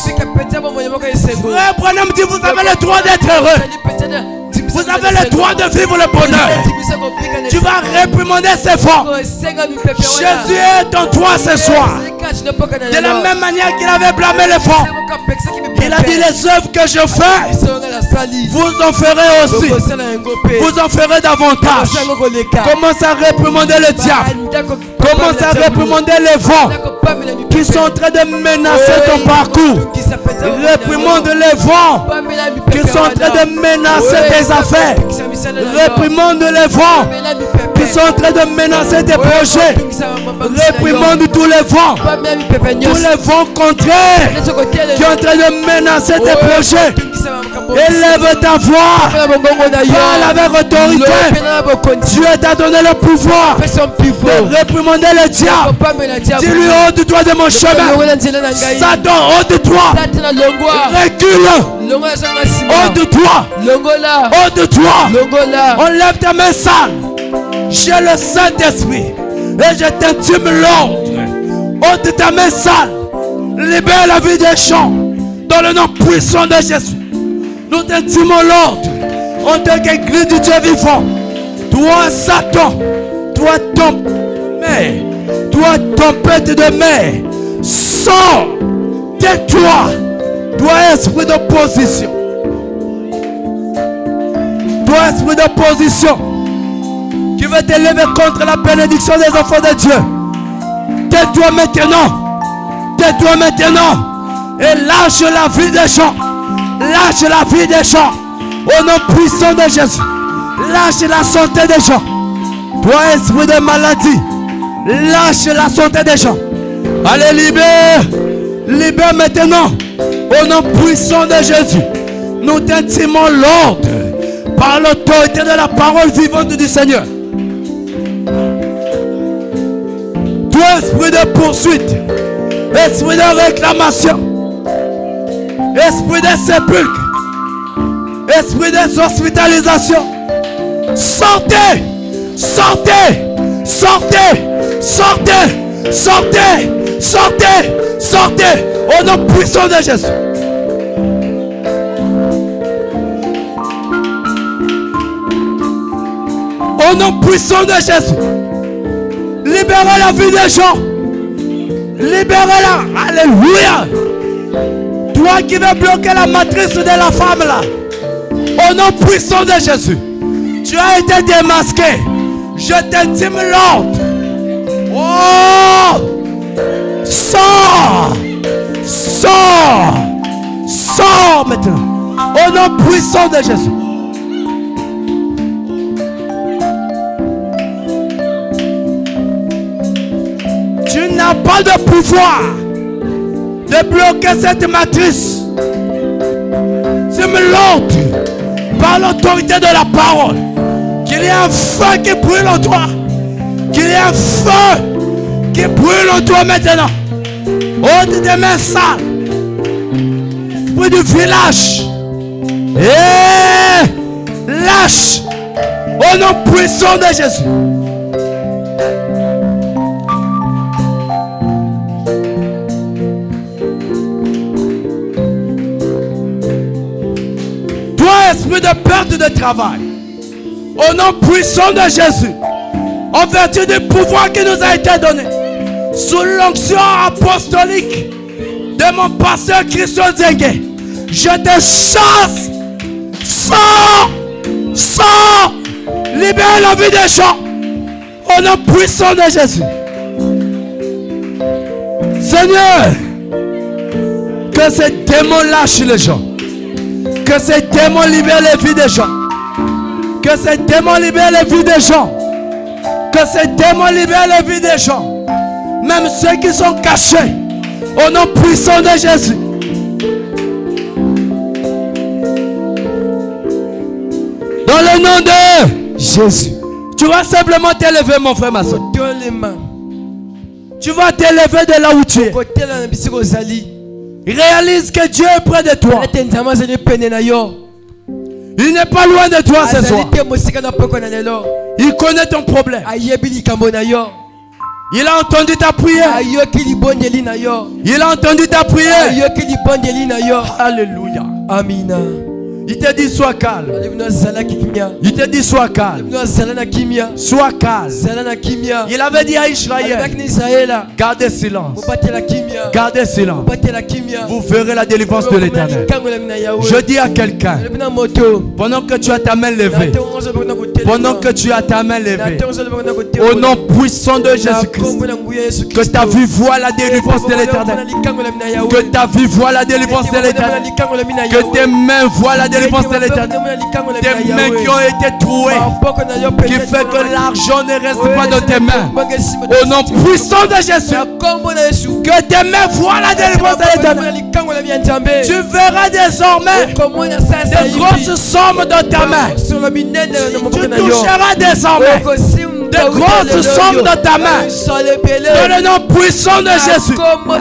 Frère Branham dit, vous avez le droit d'être heureux. Vous avez le droit de vivre le bonheur. Tu vas réprimander ces vents. Jésus est en toi ce soir. De la même manière qu'il avait blâmé les vents, il a dit, les œuvres que je fais, vous en ferez aussi. Vous en ferez davantage. Commence à réprimander le diable. Commence à réprimander les vents qui sont en train de menacer ton parcours. Réprimande les vents qui sont en train de menacer tes affaires. Réprimande les vents qui sont en train de menacer tes projets. Réprimande tous les vents. Tous les vents contraires qui sont en train de menacer tes projets. Élève ta voix. Parle avec autorité. Dieu t'a donné le pouvoir de réprimander le diable. Dis-lui, ôte-toi de mon chemin. Satan, ôte-toi. Recule. Ôte-toi. Ôte-toi. Enlève ta main sale. J'ai le Saint-Esprit et je t'intime l'ordre. Ôte ta main sale. Libère la vie des gens dans le nom puissant de Jésus. Nous t'intimons l'ordre en tant qu'église du Dieu vivant. Toi Satan, toi tempête de mer, sors, tais-toi. Toi esprit d'opposition, toi esprit d'opposition qui veut t'élever contre la bénédiction des enfants de Dieu. Tais-toi maintenant. Tais-toi maintenant. Et lâche la vie des gens. Lâche la vie des gens. Au nom puissant de Jésus. Lâche la santé des gens. Toi esprit de maladie, lâche la santé des gens. Allez, libère. Libère maintenant. Au nom puissant de Jésus. Nous t'intimons l'ordre par l'autorité de la parole vivante du Seigneur. Toi esprit de poursuite, esprit de réclamation, esprit de sépulcre, esprit de hospitalisation, sortez, sortez, sortez, sortez, sortez, sortez, sortez, au nom puissant de Jésus. Au nom puissant de Jésus. Libérez la vie des gens. Libère-la. Alléluia. Toi qui veux bloquer la matrice de la femme là. Au nom puissant de Jésus. Tu as été démasqué. Je t'intime l'ordre. Oh! Sors! Sors! Sors maintenant. Au nom puissant de Jésus. Tu n'as pas de pouvoir de bloquer cette matrice. Tu me l'ordre par l'autorité de la parole. Qu'il y ait un feu qui brûle en toi. Qu'il y ait un feu qui brûle en toi maintenant. Oh, des mains sales. Esprit du village. Et lâche. Au nom puissant de Jésus. Toi, esprit de perte de travail. Au nom puissant de Jésus. En vertu du pouvoir qui nous a été donné. Sous l'onction apostolique de mon pasteur Christian Zengue. Je te chasse. Sors. Sors. Libère la vie des gens. Au nom puissant de Jésus. Seigneur. Que ces démons lâchent les gens. Que ces démons libèrent les vies des gens. Que ces démons libèrent les vies des gens. Que ces démons libèrent les vies des gens. Même ceux qui sont cachés. Au nom puissant de Jésus. Dans le nom de Jésus. Tu vas simplement t'élever, mon frère, ma soeur. Tu vas t'élever de là où tu es. Réalise que Dieu est près de toi. Il n'est pas loin de toi ce soir. Il connaît ton problème. Il a entendu ta prière. Il a entendu ta prière. Alléluia. Amina. Il te dit sois calme. Il te dit sois calme. Sois calme. Il avait dit à Israël, gardez silence. Gardez silence. Vous verrez la délivrance de l'Éternel. Je dis à quelqu'un, pendant que tu as ta main levée, pendant que tu as ta main levée, au nom puissant de Jésus-Christ, que ta vie voit la délivrance de l'Éternel. Que ta vie voit la délivrance de l'Éternel. Que tes mains voient la délivrance de l'Éternel. Tes mains qui ont été trouées, qui fait que l'argent ne reste pas dans tes mains. Au nom puissant de Jésus, que tes mains voient la délivrance de l'Éternel. Tu verras désormais de grosses sommes dans ta main. Tu toucheras désormais de grosses sommes dans ta main. Dans le nom puissant de Jésus. Dans le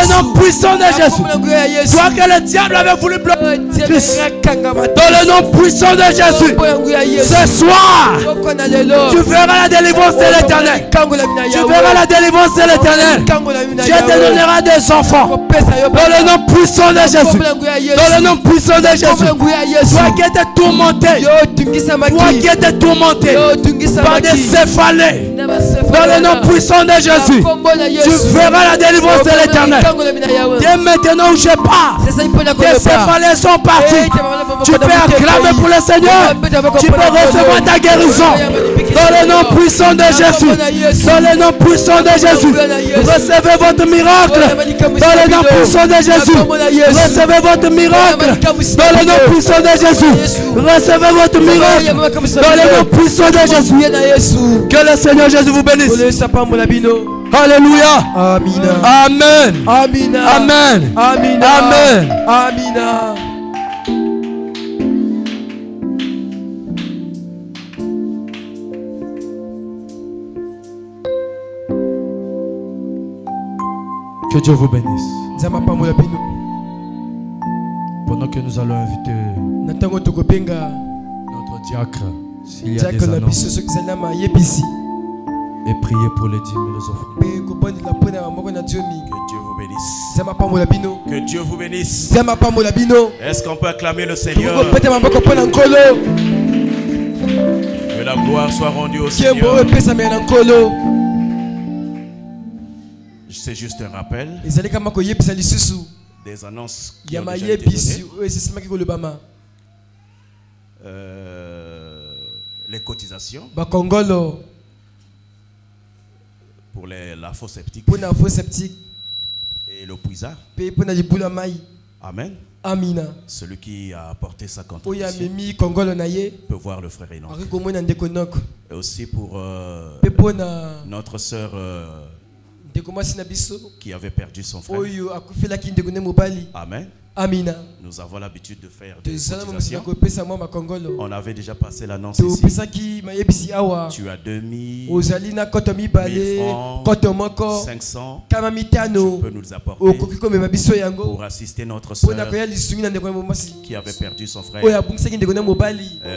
nom puissant de Jésus. Toi que le diable avait voulu bloquer. Dans le nom puissant de Jésus. Ce soir, tu verras la délivrance de l'Éternel. Tu verras la délivrance de l'Éternel. Dieu te donnera des enfants. Dans le nom puissant de Jésus. Dans le nom puissant de Jésus. Toi qui étais tourmenté. Toi qui étais tourmenté par des céphalées. Dans le nom puissant de Jésus. Tu verras la délivrance de l'Éternel. Dès maintenant où je pars, tes céphalées sont partis. Tu peux acclamer pour le Seigneur. Tu peux recevoir ta guérison. Dans le nom puissant de Jésus. Dans le nom puissant de Jésus. Recevez votre miracle. Dans le nom puissant de Jésus. Recevez votre miracle. Dans le nom puissant de Jésus. Recevez votre miracle. Dans le nom puissant de Jésus. Que le Seigneur Jésus vous bénisse. Alléluia. Amen. Amen. Amen. Amen. Amen. Amen. Que Dieu vous bénisse. Pendant que nous allons inviter notre diacre, s'il y a des annonces, et prier pour les dîmes et les offrandes. Que Dieu vous bénisse. Que Dieu vous bénisse. Est-ce qu'on peut acclamer le Seigneur? Que la gloire soit rendue au Seigneur. C'est juste un rappel des annonces qui ont déjà été données. Les cotisations pour la fosse septique et le puisard. Amen. Amina. Celui qui a apporté sa contribution peut voir le frère Enoch. Et aussi pour notre sœur qui avait perdu son frère. Amen. Amina. Nous avons l'habitude de faire des cotisations. On avait déjà passé l'annonce ici. Tu as 2000, 1000 francs, 500. Tu peux nous apporter pour assister notre soeur qui avait perdu son frère.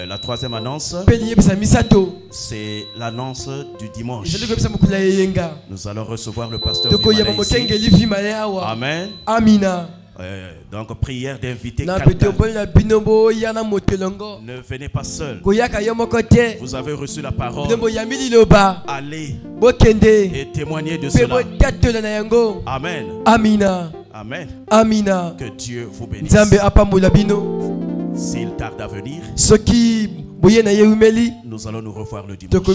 La troisième annonce, c'est l'annonce du dimanche. Nous allons recevoir le pasteur ici. Amen. Amina. Donc prière d'inviter quelqu'un. Ne venez pas seul. Vous avez reçu la parole. Allez et témoignez de cela. Amen. Amina. Amen. Amina. Que Dieu vous bénisse. S'il tarde à venir, nous allons nous revoir le dimanche.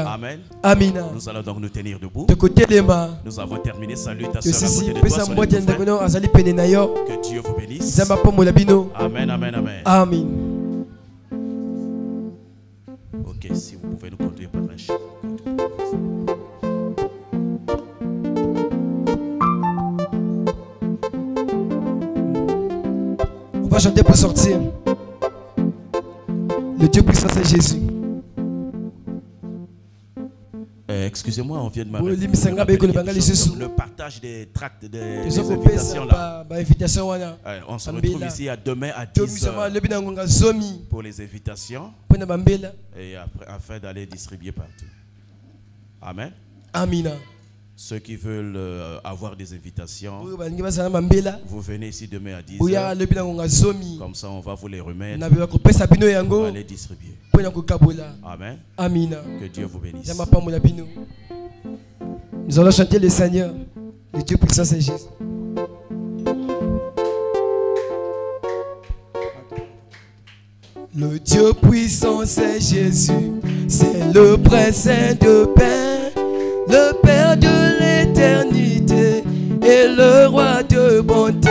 Amen. Amina. Nous allons donc nous tenir debout. Nous avons terminé. Salut ta soeur à côté de toi. Que Dieu vous bénisse. Amen, amen, amen. Amen. Ok, si vous pouvez nous conduire par un chant. On va chanter pour sortir. Le Dieu puissant, c'est Jésus. Excusez-moi, on vient de m'arrêter. Le partage des tracts, des invitations là. On se retrouve ici à demain à 10h pour les invitations et après, afin d'aller distribuer partout. Amen. Amina. Ceux qui veulent avoir des invitations, vous venez ici demain à 10h. Comme ça, on va vous les remettre. On va les distribuer. Amen. Amina. Que Dieu vous bénisse. Nous allons chanter le Seigneur. Le Dieu puissant, c'est Jésus. Le Dieu puissant, c'est Jésus. C'est le Prince de paix, le Père de l'éternité et le Roi de bonté.